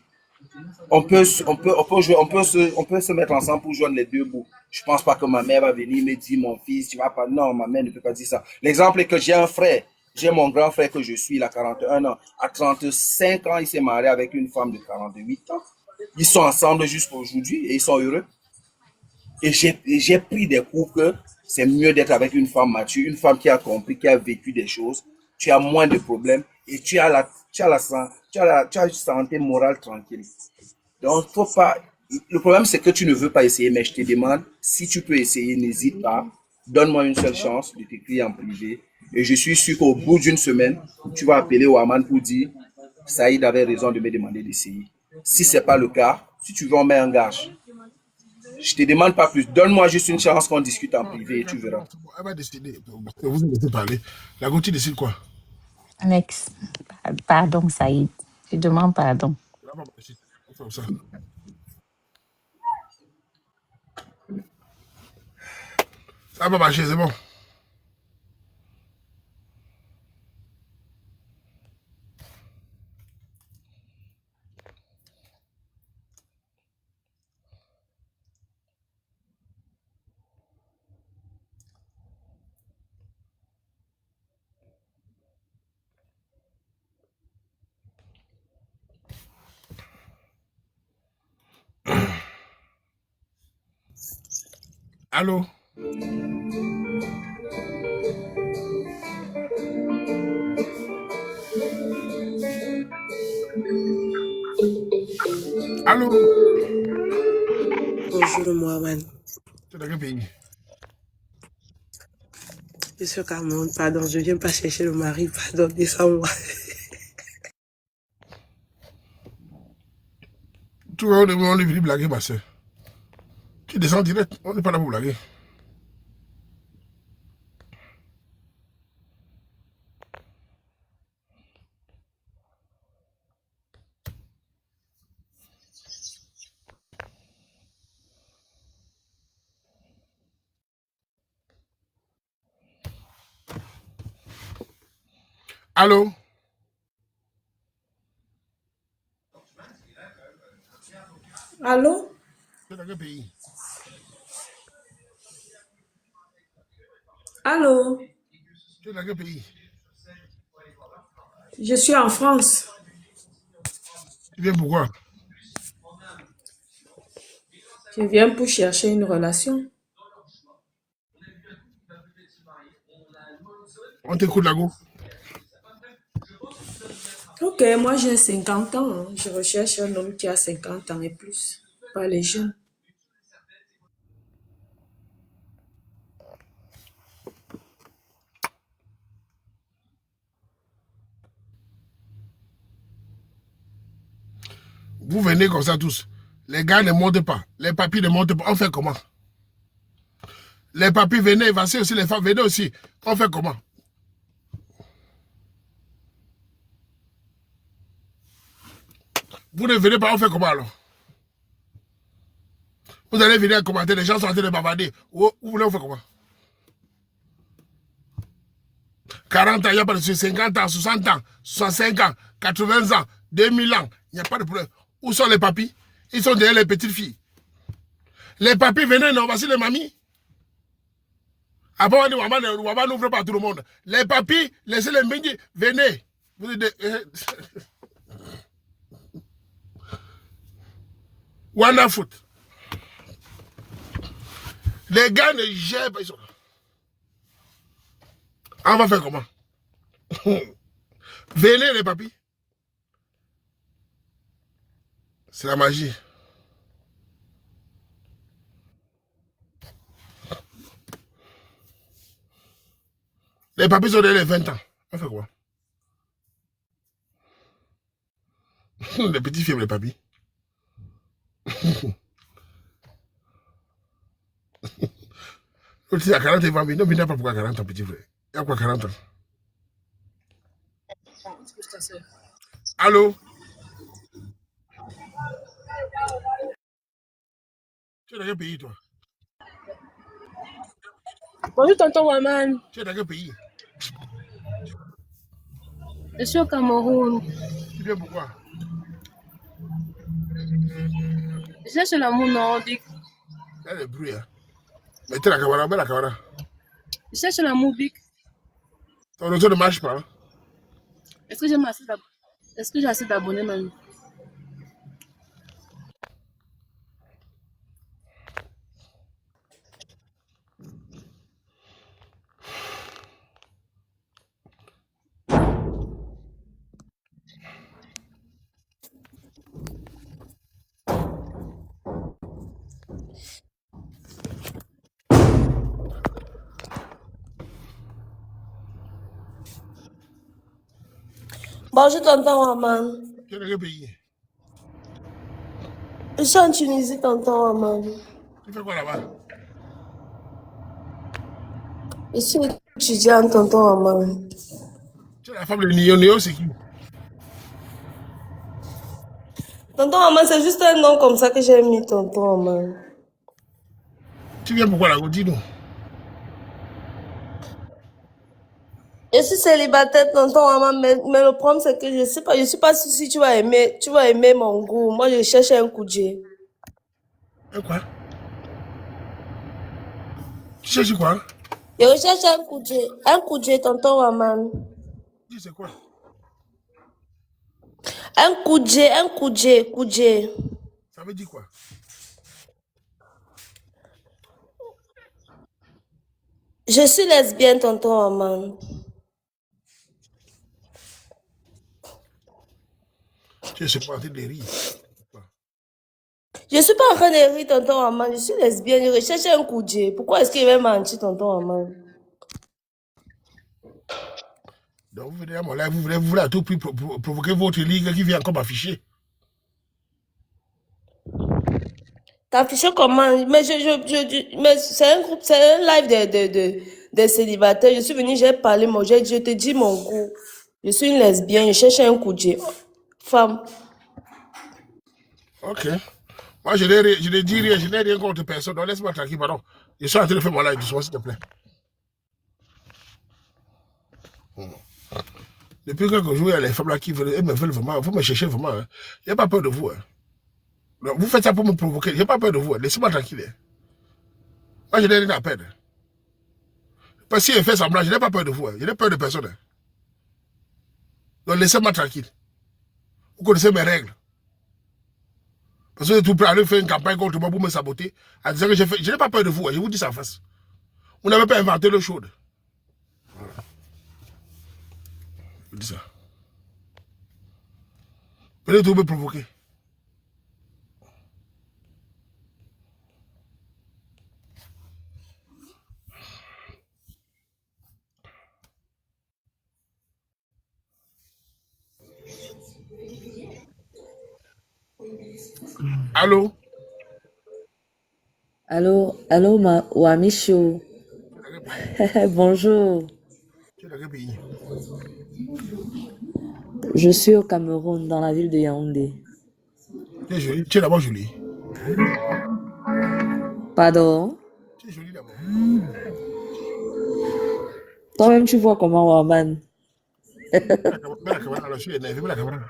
on peut se mettre ensemble pour joindre les deux bouts. Je pense pas que ma mère va venir me dire, mon fils, tu vas pas. Non, ma mère ne peut pas dire ça. L'exemple est que j'ai un frère. J'ai mon grand frère que je suis, il a 41 ans. À 35 ans, il s'est marié avec une femme de 48 ans. Ils sont ensemble jusqu'à aujourd'hui et ils sont heureux. Et j'ai pris des cours que c'est mieux d'être avec une femme mature, une femme qui a compris, qui a vécu des choses. Tu as moins de problèmes et tu as une santé morale tranquille. Donc, faut pas. Le problème, c'est que tu ne veux pas essayer, mais je te demande, si tu peux essayer, n'hésite pas. Donne-moi une seule chance de t'écrire en privé. Et je suis sûr qu'au bout d'une semaine, tu vas appeler Waman pour dire, Saïd avait raison de me demander d'essayer. Si ce n'est pas le cas, si tu veux, on met un gage. Je te demande pas plus. Donne-moi juste une chance qu'on discute en privé et tu verras. Elle va décider. Vous allez laisser parler. La Gauthier décide quoi? Alex, pardon, Saïd. Je demande pardon. Comme ça. Ça va marcher, c'est bon. Allô? Allô? Bonjour, Mohamed. Tu es dans quel pays? Je suis au Cameroun, pardon, je viens pas chercher le mari, pardon, descends-moi. Tu vois, on est venu blaguer, ma soeur. Tu descends direct, on n'est pas là pour blaguer. Allô? Allô? Tu es dans quel pays? Allô? Tu es dans quel pays? Je suis en France. Tu viens pourquoi? Je viens pour chercher une relation. On t'écoute, Lago. Ok, moi j'ai 50 ans. Hein. Je recherche un homme qui a 50 ans et plus, pas les jeunes. Vous venez comme ça tous. Les gars ne montent pas. Les papis ne montent pas. On fait comment? Les papis venaient, voici aussi les femmes, venez aussi. On fait comment? Vous ne venez pas, on fait comment alors? Vous allez venir commenter, les gens sont en train de bavarder. Vous voulez, on fait comment? 40 ans, il n'y a pas de souci. 50 ans, 60 ans, 65 ans, 80 ans, 2000 ans. Il n'y a pas de problème. Où sont les papis? Ils sont derrière les petites filles. Les papis, venez, non, voici les mamies. Après, on dit, Waman n'ouvre pas à tout le monde. Les papis, laissez les midi, venez. Vous êtes Wanda foot. Les gars ne gèrent pas. Ils sont... On va faire comment? Venez les papis. C'est la magie. Les papis sont derrière les 20 ans. On fait quoi? Les petits filles, les papis. Il y a 40 ans, il va venir. Ne venez pas pour 40 ans, petit frère. Il y a quoi 40 ans? Allô? Tu es dans quel pays, toi? Bonjour, tonton Waman. Tu es dans quel pays? Je suis au Cameroun. Tu viens pourquoi? Je cherche l'amour nordique. Il y a des bruits, hein. Mettez la caméra, mets la caméra. Je cherche l'amour bic. Ton réseau ne marche pas. Hein? Est-ce que j'ai assez d'abonnés, mamie? Bonjour, tonton Waman. Tu es dans quel pays? Je suis en Tunisie, tonton Waman. Tu fais quoi là-bas? Je suis étudiante, tonton Waman. Tu es la femme de Nio. Nio, c'est qui? Tonton Waman, c'est juste un nom comme ça que j'ai mis, tonton Waman. Tu viens pourquoi là? Dis-nous. Je suis célibataire, tonton Waman, mais le problème c'est que je suis pas sûre si tu vas aimer mon goût. Moi, je cherche un koudjé. Un quoi? Tu cherches quoi? Je recherche un koudjé, tonton Waman. Dis c'est quoi? Un koudjé. Ça veut dire quoi? Je suis lesbienne, tonton Aman. Tu es supporté de rire. Je ne suis pas en train de rire, tonton Aman. Je suis lesbienne. Je recherche un coup de Dieu. Pourquoi est-ce qu'il va mentir, tonton Aman? Donc vous venez à mon live, vous voulez à tout prix provoquer votre ligue qui vient encore m'afficher. T'affiches comment? Mais, mais c'est un groupe, c'est un live de célibataires. Je suis venue, j'ai parlé, moi, je te dis mon goût. Je suis une lesbienne, je cherche un coup de Dieu. Femme. Ok. Moi, je ne dis rien, je n'ai rien contre personne. Donc laisse-moi tranquille, pardon. Je suis en train de faire mon live doucement, s'il te plaît. Depuis quelques jours, il y a les femmes là qui veulent, elles me veulent vraiment, vous me cherchez vraiment. Hein. Je n'ai pas peur de vous. Hein. Donc, vous faites ça pour me provoquer. Je n'ai pas peur de vous. Hein. Laissez-moi tranquille. Hein. Moi, je n'ai rien à perdre. Parce que si elle fait semblant, je n'ai pas peur de vous. Hein. Je n'ai peur de personne. Hein. Donc laissez-moi tranquille. Vous connaissez mes règles. Parce que tout prêt à aller faire une campagne contre moi pour me saboter, en disant que je n'ai pas peur de vous. Hein. Je vous dis ça en face. Vous n'avez pas inventé l'eau chaude. Voilà. Je vous dis ça. Peut-être vous me provoquer. Allô? Allô, allô, Wamicho. Bonjour. Tu es dans quel pays? Je suis au Cameroun, dans la ville de Yaoundé. Tu es jolie. Tu es d'abord jolie. Pardon? Tu es jolie d'abord. Toi-même, tu vois comment, Waman? Mets la caméra, alors je suis énervé. Mets la caméra.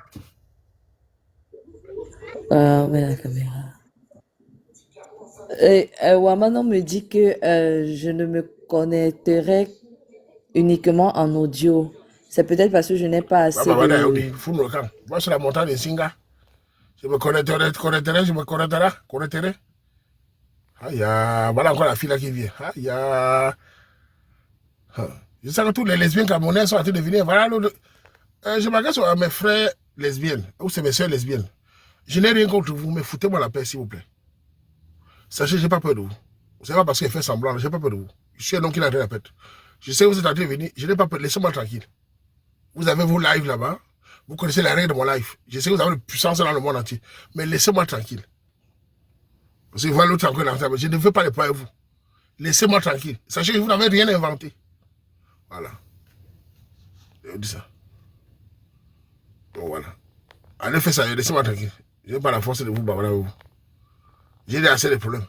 Mets la caméra. Waman, on me dit que je ne me connecterai uniquement en audio. C'est peut-être parce que je n'ai pas assez de... Fume le camp. Moi, sur la montagne de Singa. Je me connecterai. Aïe, voilà encore la fille là qui vient. Aïe, je sais que tous les lesbiennes camerounaises sont en train de venir. Voilà, je m'adresse à mes frères lesbiennes, ou c'est mes soeurs lesbiennes. Je n'ai rien contre vous, mais foutez-moi la paix, s'il vous plaît. Sachez, je n'ai pas peur de vous. Ce n'est pas parce qu'elle fait semblant, je n'ai pas peur de vous. Je suis un homme qui n'a rien à perdre. Je sais que vous êtes en train de venir, je n'ai pas peur, laissez-moi tranquille. Vous avez vos lives là-bas, vous connaissez les règles de mon live. Je sais que vous avez une puissance dans le monde entier, mais laissez-moi tranquille. Parce que vous voyez l'autre encore dans la je ne veux pas les points à vous. Laissez-moi tranquille. Sachez que vous n'avez rien inventé. Voilà. Je vous dis ça. Bon, voilà. Allez faire ça, laissez-moi tranquille. Je n'ai pas la force de vous bavarder avec vous. J'ai assez de problèmes.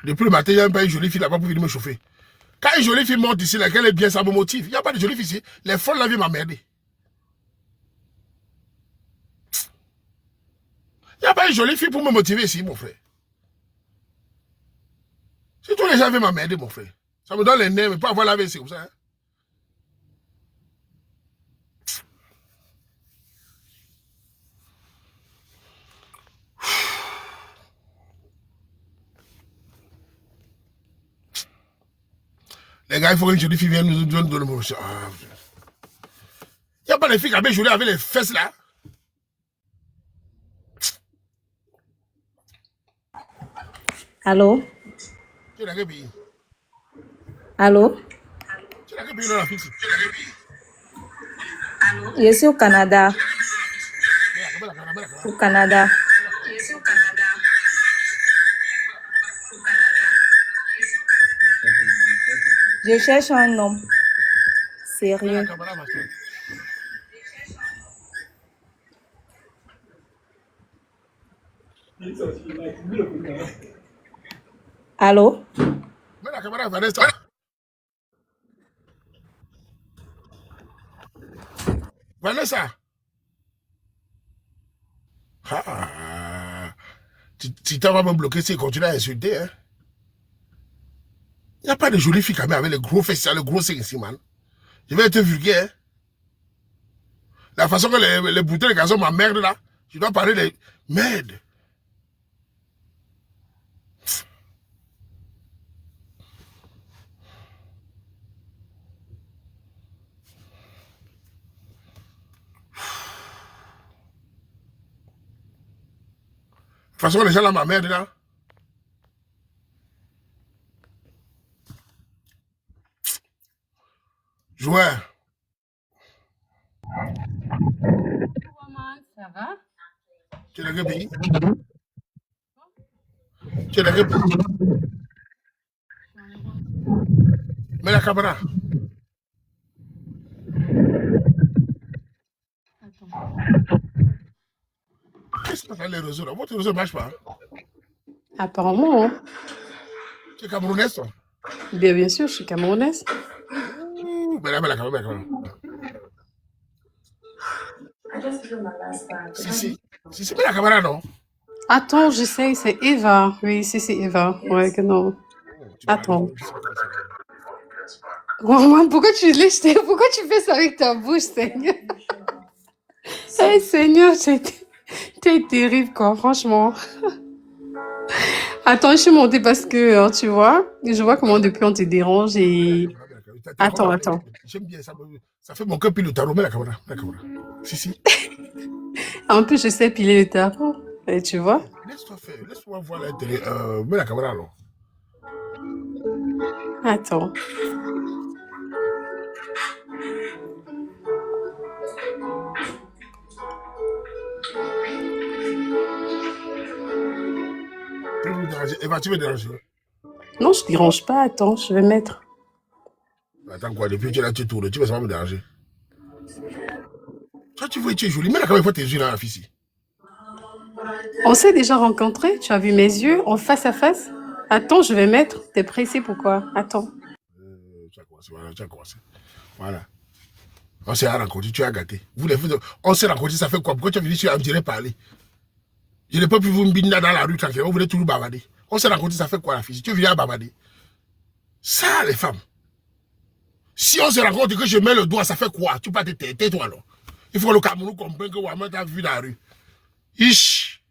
Depuis le matin, il n'y a même pas une jolie fille là-bas pour venir me chauffer. Quand une jolie fille monte ici, laquelle est bien, ça me motive. Il n'y a pas de jolie fille ici. Les folles là viennent m'emmerder. Il n'y a pas une jolie fille pour me motiver ici, mon frère. Si tous les gens viennent m'emmerder, mon frère, ça me donne les nerfs, mais pas avoir la vie, c'est comme ça. Hein? Les gars, il faut qu'une jolie fille vienne nous donner le mot. Il n'y a pas de filles qui avaient joué avec les fesses là. Allô? Tu es dans quel pays? Allô? Tu es dans quel pays dans la fille? Je suis au Canada. Au Canada. Je cherche un homme sérieux. Allô? Mets la caméra, Vanessa. Vanessa. Si tu vas me bloquer, c'est continuer à insulter. Hein. Il n'y a pas de jolies filles quand même avec les gros fesses, le gros seins ici, man. Je vais être vulgaire. Hein. La façon que les bouteilles de gazon m'emmerdent là, je dois parler de merde. De toute façon, les gens là m'emmerdent là. Joueur. Ça va? Tu es dans quel pays? Tu es dans quel pays? Mais la caméra. Qu'est-ce que ça fait les réseaux là? Votre réseau ne marche pas. Hein? Apparemment, hein. Tu es camerounaise toi? Bien sûr, je suis camerounaise. Mais la caméra. Si, mais la caméra non. Attends, j'essaye, c'est Eva. Oui, c'est Eva. Ouais, que non. Attends. Roman, pourquoi tu fais ça avec ta bouche, Seigneur? Hey, Seigneur, t'es terrible, quoi, franchement. Attends, je suis montée parce que, tu vois, je vois comment depuis on te dérange et... Attends. J'aime bien ça. Ça fait mon cœur pile le tarot. Mais la caméra. Si. En plus, je sais piler le tarot. Et tu vois? Laisse-toi faire. Laisse-moi voir la télé. Mets la caméra alors. Attends. Eva, tu veux déranger? Non, je dérange pas. Attends, je vais mettre. Attends quoi, depuis que tu es là, tu tournes. Tu vas seulement me déranger. Toi, tu vois, tu es jolie. Mais la caméra, faut tes yeux là, la fille ici. On s'est déjà rencontrés. Tu as vu mes yeux en face à face? Attends, je vais mettre. T'es pressé pourquoi? Attends. Tu as commencé. Voilà. On s'est rencontrés, tu as gâté. Vous les filles, on s'est rencontrés, ça fait quoi? Pourquoi tu es venu sur me dirait parler? Je n'ai pas pu vous mbiner dans la rue tranquille. Vous voulez toujours bavarder. On s'est rencontrés, ça fait quoi la fille? Si tu viens à bavarder. Ça, les femmes. Si on se rencontre et que je mets le doigt, ça fait quoi? Tu peux te tais-toi alors. Il faut que le Cameroun comprenne que Waman t'a vu dans la rue. Ish.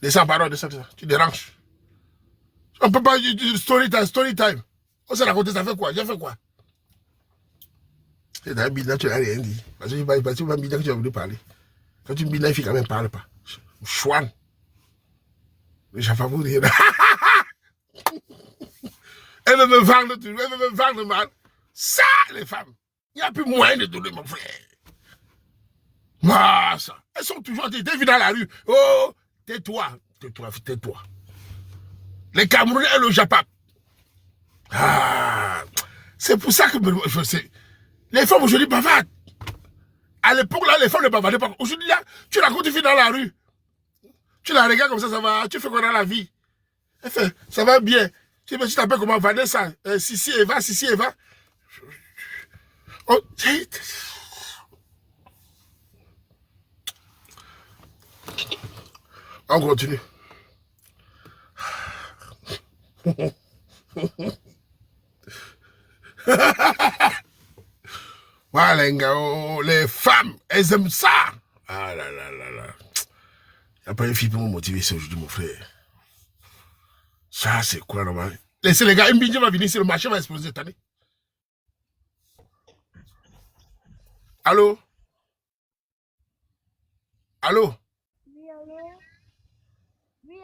Descends, pardon, descends. Tu déranges. On peut pas dire story time. On s'est rencontré, ça fait quoi? J'ai fait quoi? C'est dans un bilan, tu n'as rien dit. Parce que tu vas me dire que tu as voulu parler. Quand tu me dis là, il faut quand même parle pas. Chouane. Mais j'ai pas voulu rien. Elle veut me vendre, elle veut me vendre mal. Ça, les femmes. Il n'y a plus moyen de donner mon frère. Ah, ça. Elles sont toujours des vues dans la rue. Oh, tais-toi. Les Camerounais et le Japon. Ah, c'est pour ça que les femmes aujourd'hui bavardent. À l'époque, là, les femmes ne bavardaient pas. Aujourd'hui, là, tu racontes une fille dans la rue. Tu la regardes comme ça va. Tu fais quoi dans la vie? Elle fait, ça va bien. Tu t'appelles comment Vanessa? Sissi Eva. Oh, on continue. Voilà, les femmes, elles aiment ça. Ah là là là là. Il n'y a pas une fille pour me motiver ça aujourd'hui, mon frère. Ça, c'est quoi, normal? Laissez les gars, Mbidji va venir ici, le marché va exploser cette année. Allô? Allô?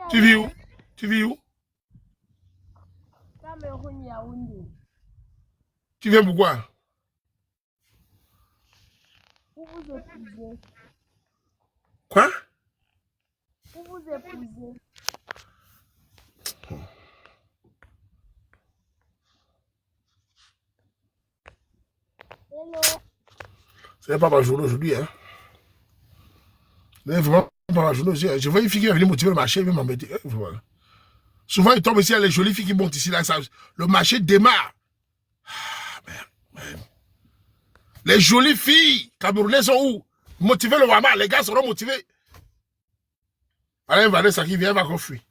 Tu vis où? Cameroun, Yaoundé. Tu viens pourquoi? Pour vous épouser. Quoi? Pour vous épouser. Hello. Ce n'est pas ma journée aujourd'hui, hein. Mais vraiment pas ma journée aussi. Je vois une fille qui va venir motiver le marché, elle va m'embêter. Voilà. Souvent, il tombe ici, il y a les jolies filles qui montent ici, là, ça, le marché démarre. Ah, merde. Les jolies filles camerounaises sont où? Motiver le Wama, les gars seront motivés. Alain Vanessa qui vient, va qu'on fuit.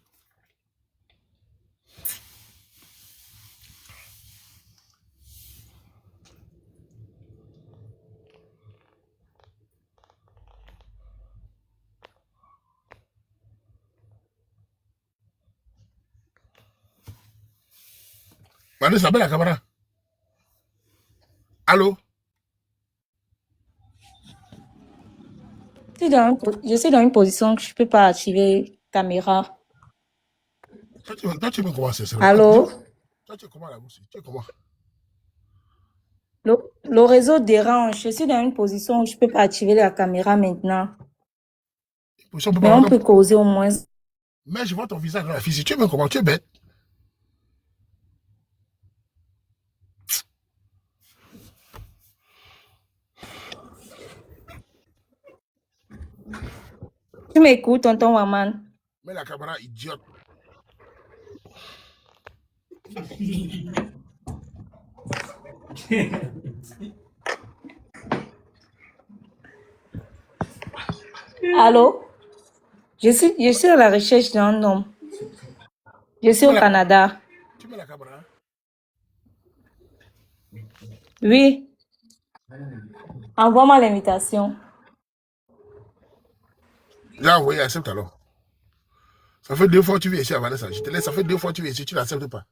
Vanessa, belle la caméra. Allô? Je suis dans une position que je ne peux pas activer caméra. Toi, tu veux comment c'est ça? Allô? Toi, tu es comment là-bas? Tu es comment? Le réseau dérange. Je suis dans une position où je ne peux pas activer la caméra maintenant. Mais on peut causer au moins. Mais je vois ton visage dans la physique. Tu es bien comment? Tu es bête. Tu m'écoutes, tonton Waman? Mais la caméra, idiote. Allô? Je suis à la recherche d'un homme. Je suis au Canada. Tu mets la caméra? Oui. Envoie-moi l'invitation. J'ai envoyé, accepte alors. Ça fait 2 fois que tu viens ici à Vanessa. Je te laisse, ça fait 2 fois que tu viens ici, tu n'acceptes pas.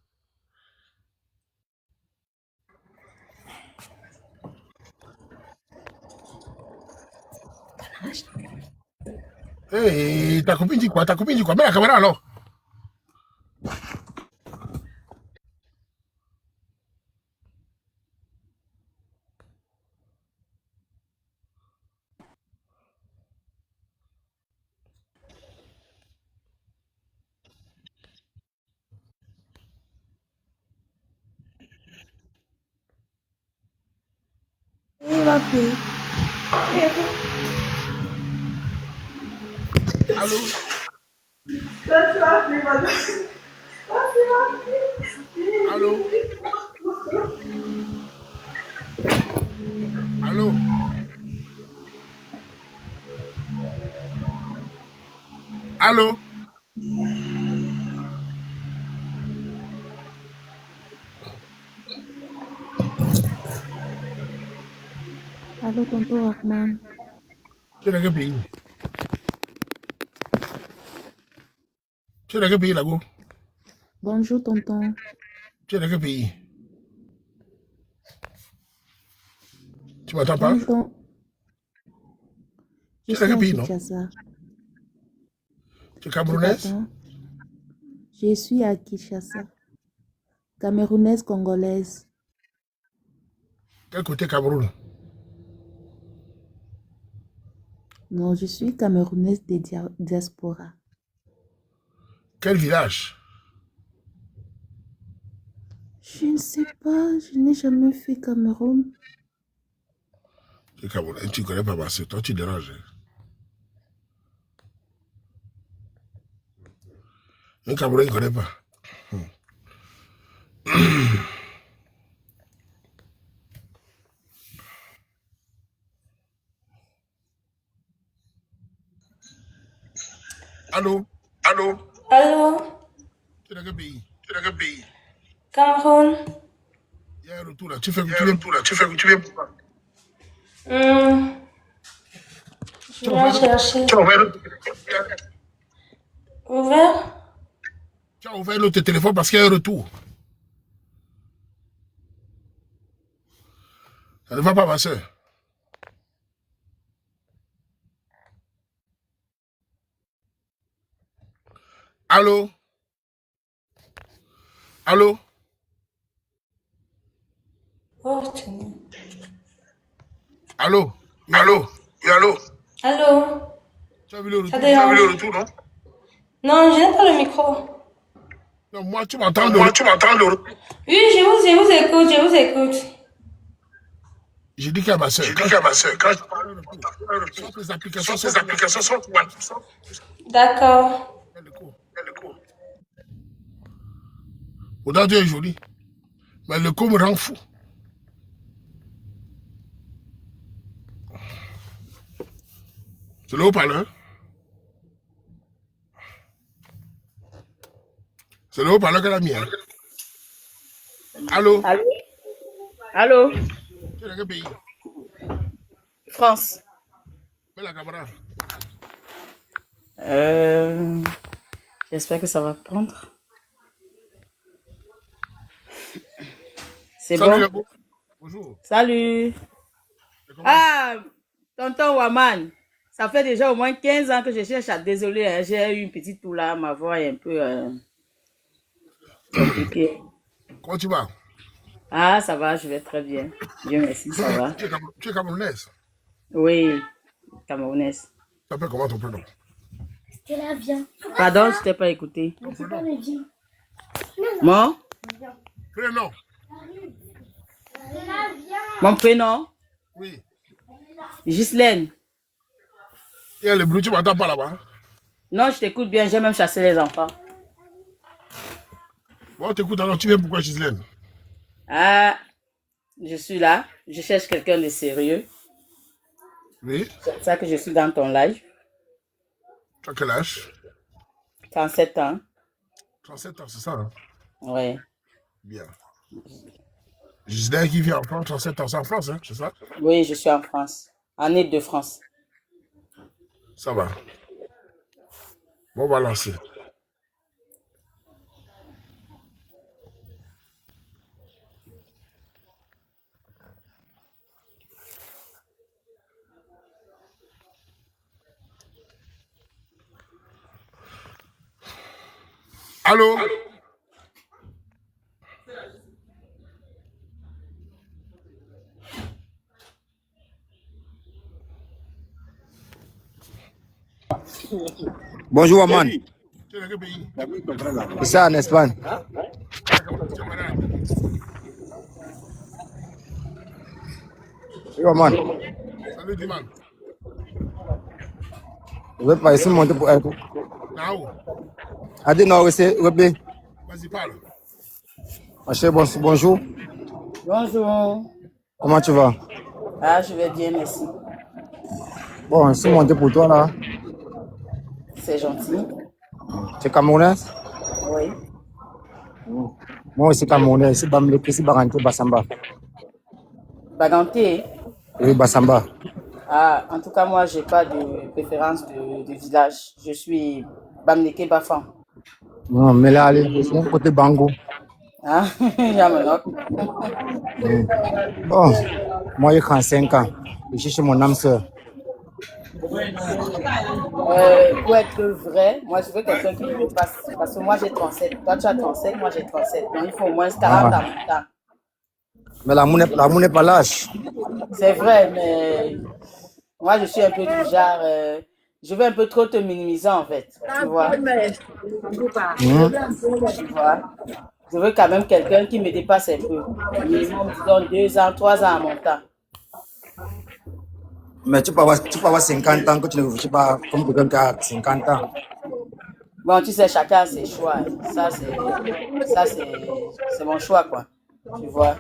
Hey, ta copine dit quoi? Ta copine dit quoi? Mets la caméra alors. Allô? Allô? Allô? Allô? Allô, tonton Rahman. Tu es dans quel pays? Tu es dans quel pays là-bas? Bonjour, tonton. Tu es dans quel pays? Tu m'entends pas? Bonjour. Tu Je es dans suis quel à pays, non? Kinshasa. Tu es camerounaise? t'attends. Je suis à Kinshasa. Camerounaise congolaise. Quel côté Cameroun? Non, je suis camerounaise de diaspora. Quel village? Je ne sais pas, je n'ai jamais fait Cameroun. Tu es camerounais, tu ne connais pas ma soeur. Toi, tu déranges. Un Camerounais ne connaît pas. Allô? Allô? Allô? Tu es dans quel pays? Tu es dans quel pays? Cameroun? Il y a un retour là. Tu fais que tu viens pourquoi? Je viens chercher. Tu as ouvert Ouvert? Tu as ouvert l'autre téléphone parce qu'il y a un retour. Ça ne va pas, ma soeur. Allô? Allô? Oh, Seigneur. Allô? Oui, allô? Oui, allô? Allô? Tu as vu le retour? Ça dérange? Non? Non, je n'ai pas le micro. Non, moi, tu m'entends le retour. Oui, je vous écoute, je vous écoute. J'ai dit qu'à ma soeur. Quand je parle de retour, soit les applications sont D'accord. Autant Dieu est joli. Mais le coup me rend fou. C'est le haut-parleur. C'est le haut-parleur qu'elle a mis. Hein. Allô? Allô? Allô? Tu es dans quel pays? France. Mais la caméra. J'espère que ça va prendre. C'est Salut, bon? Bonjour. Salut. Ah, tonton Waman. Ça fait déjà au moins 15 ans que je cherche à... Désolé, hein, j'ai eu une petite toux là, ma voix est un peu compliquée. Comment tu vas? Ah, ça va, je vais très bien. Dieu merci, ça va. Tu es camerounaise? Oui, camerounaise. Tu t'appelles comment ton prénom? Pardon, je t'ai pas écouté. Ton prénom? Mon? Prénom? Mon prénom? Oui. Ghislaine. Il y a le bruit, tu m'entends pas là-bas? Non, je t'écoute bien, j'ai même chassé les enfants. Bon, t'écoutes alors, tu viens pourquoi, Ghislaine? Ah, je suis là, je cherche quelqu'un de sérieux. Oui. C'est pour ça que je suis dans ton live. Tu as quel âge? 37 ans. 37 ans, c'est ça, hein? Oui. Bien. Ghislaine qui vit en France, 37 ans, c'est en France, hein, c'est ça? Oui, je suis en France, en Île-de-France. Ça va. Bon, on va lancer. Allô? Bonjour, Aman. Tu es dans quel pays? C'est ça, en Espagne. Oui, Aman. Salut, Diman. Je vais pas essayer de monter pour être. Nao. Adi, non, c'est Rebé. Vas-y, parle. Ma chère, bonjour. Bonjour. Comment tu vas? Ah, je vais bien, merci. Bon, je suis monté pour toi, là. C'est gentil. Tu es camerounaise? Oui. Moi aussi, camerounais. Ici, Bamleke, ici, Baranté, Bassamba. Baganté? Oui, Bassamba. Ah, en tout cas, moi, j'ai pas de préférence de village. Je suis Bamneke Bafan. Non, mais là, allez, c'est un côté Bango. Ah, Yamenok. Bon, moi, j'ai 35 ans. Je cherche mon âme sœur. Pour être vrai, moi, je veux quelqu'un qui me dépasse. Parce que moi, j'ai 37. Toi, tu as 37, moi, j'ai 37. Donc, il faut au moins 40 ans. Mais l'amour n'est pas lâche. C'est vrai, mais moi, je suis un peu du genre... je veux un peu trop te minimiser, en fait. Tu vois? Tu vois? Je veux quand même quelqu'un qui me dépasse un peu. Minimum, disons, 2 ans, 3 ans à mon temps. Mais tu peux avoir 50 ans que tu ne veux pas comme quelqu'un qui a 50 ans. Bon, tu sais, chacun a ses choix. Ça, c'est mon choix, quoi. Tu vois?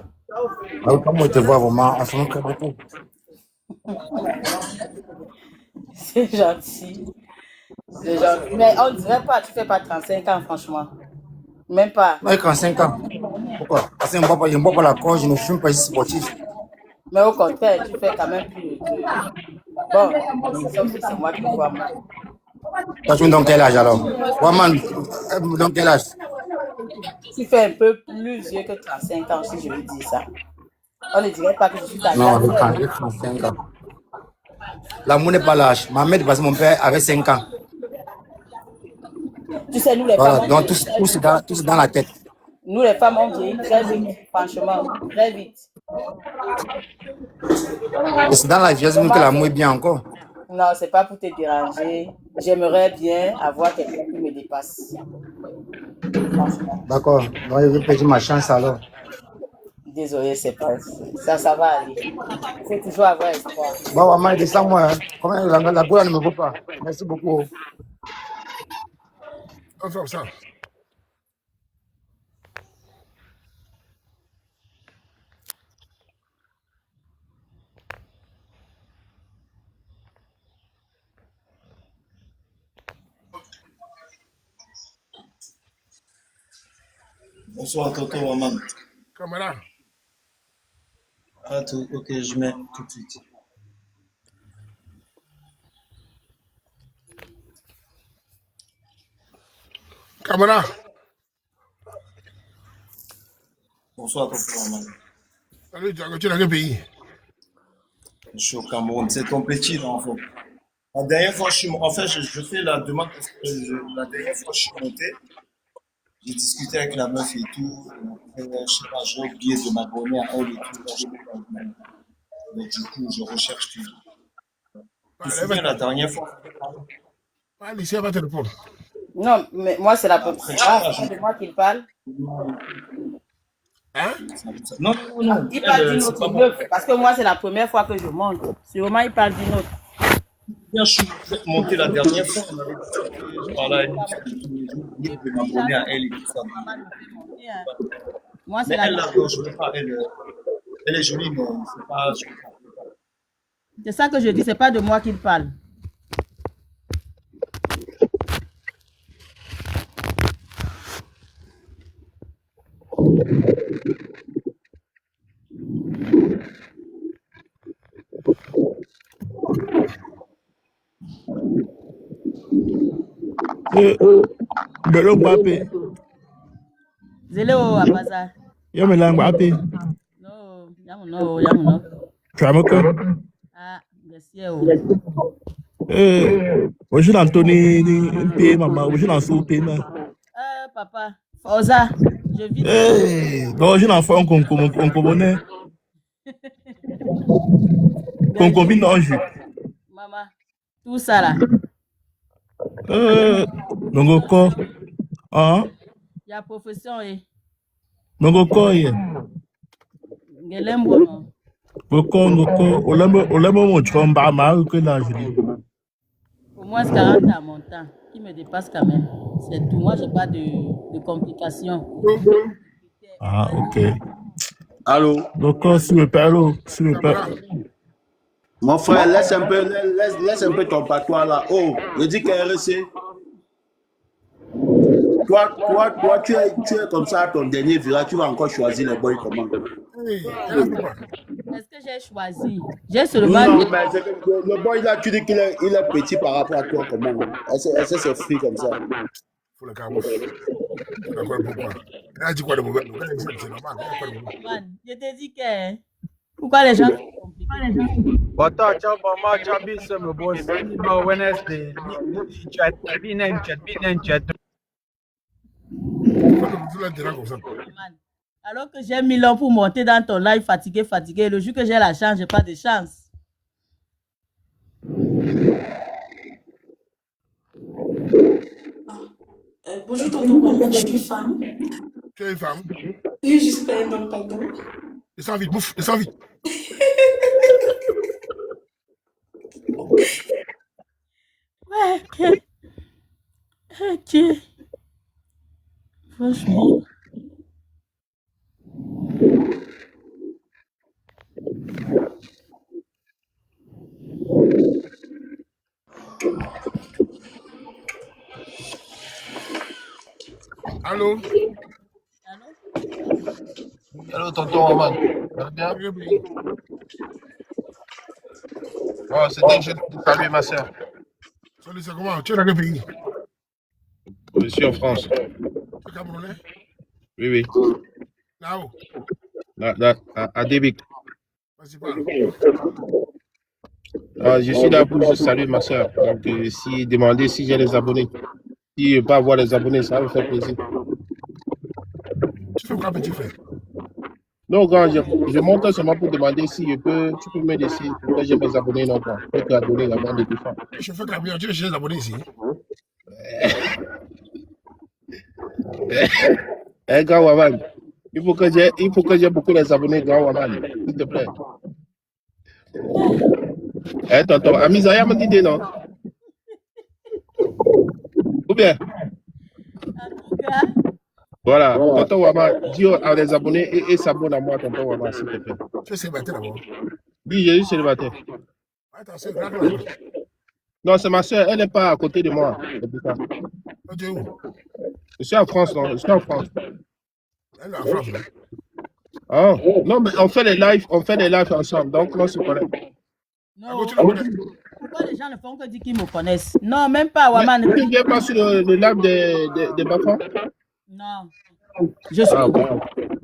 Comme on te voit vraiment, en ce moment, beaucoup. C'est gentil. C'est gentil. Mais on ne dirait pas, tu fais pas 35 ans, franchement. Même pas. Moi, j'ai 35 ans. Pourquoi? Parce que je ne bois pas la cause, je ne fume pas, je suis sportif. Mais au contraire, tu fais quand même plus. Bon, sauf que c'est moi qui vois mal. Toi, tu es dans quel âge alors? Waman, dans quel âge? Tu fais un peu plus vieux que 35 ans, si je veux dire ça. On ne dirait pas que je suis ta Non, grande. j'ai 35 ans. L'amour n'est pas l'âge. Ma mère, parce que mon père avait 5 ans. Tu sais, nous les Voilà, femmes. donc tout c'est dans la tête. Nous les femmes, on vieillit très vite, franchement, très vite. Et c'est dans la vieillesse que l'amour est bien encore. Non, c'est pas pour te déranger. J'aimerais bien avoir quelqu'un qui me dépasse. D'accord. Donc, je vais perdre ma chance alors. Désolé, c'est pas ça va aller. Il faut toujours avoir espoir. Bon, Waman, descends-moi. Hein. Comment la gola ne me vaut pas. Merci beaucoup. On fait ça. Bonsoir, tonton Waman. Camarade. Ah, ok, je mets tout de suite. Camarade. Bonsoir, tonton Waman. Salut, tu es dans quel pays? Je suis au Cameroun. C'est ton petit, là, en fait. La dernière fois, je fais la demande parce que la dernière fois, je suis monté. J'ai discuté avec la meuf et tout. Je sais pas, j'ai oublié de m'abonner à elle et tout. Là, je peux pas m'abonner. Mais du coup, je recherche toujours. Tu te souviens la dernière fois? Ah, Lucie, elle va te répondre. Non, mais moi, c'est la première Après, fois. C'est de moi qu'il parle. Hein? Non, non, non. Il parle d'une c'est autre pas moi. meuf. Parce que moi, c'est la première fois que je monte. Sûrement, il parle d'une autre. Bien, je suis monté la dernière fois. On avait dit que je parlais à une fille qui j'ai oublié de m'abonner à elle et tout ça. Moi, c'est Mais la elle, là, non, je ne veux pas. Elle est jolie, mais c'est pas. C'est ça que je dis, c'est pas de moi qu'il parle. Bello Mbappé. Zéléo à Baza. Yo me lang Mbappé. No, yamu no. Tu as moqué? Ah, merci. Hoje não tô nem pé, maman. Hoje não sou pé, né? Papa. Oza, je vis. Hoje não foi combiné. Combine hoje. Maman, tout ça là. Donc quoi? Ah? Il y a profession et. Donc quoi? Ngelembo non. Olemo mon chomba ma que là je dis. Au moins 40 à mon temps, qui me dépasse quand même. C'est tout. Moi, j'ai pas de complications. Ah, ok. Allô? Donc, s'il me plaît, s'il me plaît. Mon frère, laisse un peu ton patois là. Oh, je dis KRC. Toi, tu es comme ça à ton dernier virage, tu vas encore choisir les boys comment? Est-ce que j'ai choisi? J'ai seulement. Non, mais le boy là, tu dis qu'il est petit par rapport à toi comment? Est-ce que c'est free comme ça? Faut le carreau. D'accord, pourquoi? Elle a dit quoi de mauvais? C'est normal. Je te dis que. Pourquoi les gens. Bata chamba chambi some boss no Wednesday chat binen chat. Alors que j'ai 1000 ans pour monter dans ton live fatigué. Le jour que j'ai la chance, j'ai pas de chance. Bonjour, tonton, je suis femme. Tu es une femme? Oui, je suis pas un homme, pardon. Descends vite, bouffe, descends vite. Ouais, ok. Franchement. Allô? Allô, tonton Roman. Ça va bien? Oh, c'était juste pour saluer ma soeur. Salut, c'est comment? Tu es dans quel pays? Je suis en France. Tu es Camerounais? Oui, oui. Là-haut? Là, à Débic. Vas-y, parle. Je suis là pour juste saluer ma soeur. Donc, demander si j'ai les abonnés. Si je peux avoir les abonnés, ça va me faire plaisir. Tu fais quoi, petit frère? Non, quand je monte seulement pour demander si tu peux me laisser pour que j'ai mes abonnés. Non, quoi. Je peux t'abonner la bande de défense. Je fais comme bien, tu es chez les abonnés ici. Grand Waman, il faut que j'ai beaucoup d'abonnés, Grand Waman, s'il te plaît. Tonton, Amizaya m'a dit non. Ou bien? Voilà, tonton Waman, dis à les abonnés et s'abonne à moi, tonton Waman, s'il te plaît. Tu es célibataire d'abord? Oui, je suis célibataire. Attends, c'est grave. Non, c'est ma soeur, elle n'est pas à côté de moi. C'est pour ça. Tu es où? Je suis en France, non? Je suis en France. Elle est en France, là. Ah, non, mais on fait des lives ensemble, donc on se connaît. Non. Pourquoi les gens ne font que dire qu'ils me connaissent? Non, même pas, Waman. Tu ne viens pas sur le live de Bafan? Non. Je suis... Ah, bon.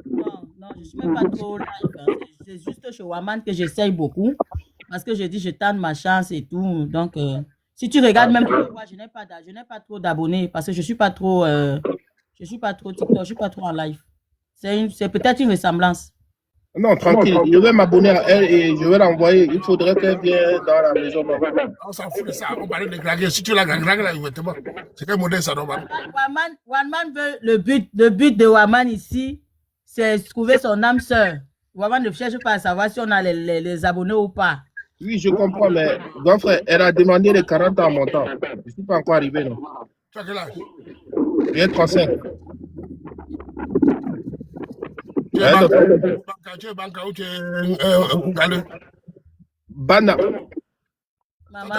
Non, je ne suis même pas trop live. Hein. C'est juste chez Waman que j'essaye beaucoup. Parce que je dis, je tente ma chance et tout. Donc, si tu regardes même, tu peux voir, je n'ai pas trop d'abonnés parce que je ne suis pas trop TikTok, je ne suis pas trop en live. C'est peut-être une ressemblance. Non, tranquille. Je vais m'abonner à elle et je vais l'envoyer. Il faudrait qu'elle vienne dans la maison. On s'en fout de ça. On parle de draguer. Si tu la dragues, là, exactement. C'est quel modèle ça, normal? Waman veut le but de Waman ici, c'est trouver son âme sœur. Waman ne cherche pas à savoir si on a les abonnés ou pas. Oui, je comprends, mais grand frère, elle a demandé les 40 ans à mon temps. Je ne suis pas encore arrivé, non. Tu as quel âge? J'ai 35. Tu es banca ou tu es galeux? Bana. Maman.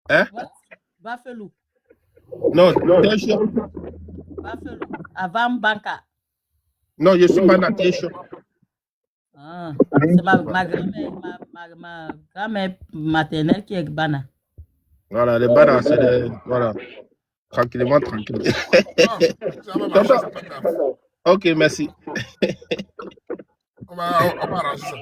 Hein? Bafelou. Non, t'es chaud. Bafelou. Avant banca. Non, je suis Bana, t'es chaud. Ah, c'est ma grand-mère maternelle qui est Bana. Voilà, les Bana, c'est des... Voilà. Tranquillement, tranquille. Ok, merci. On va arranger ça.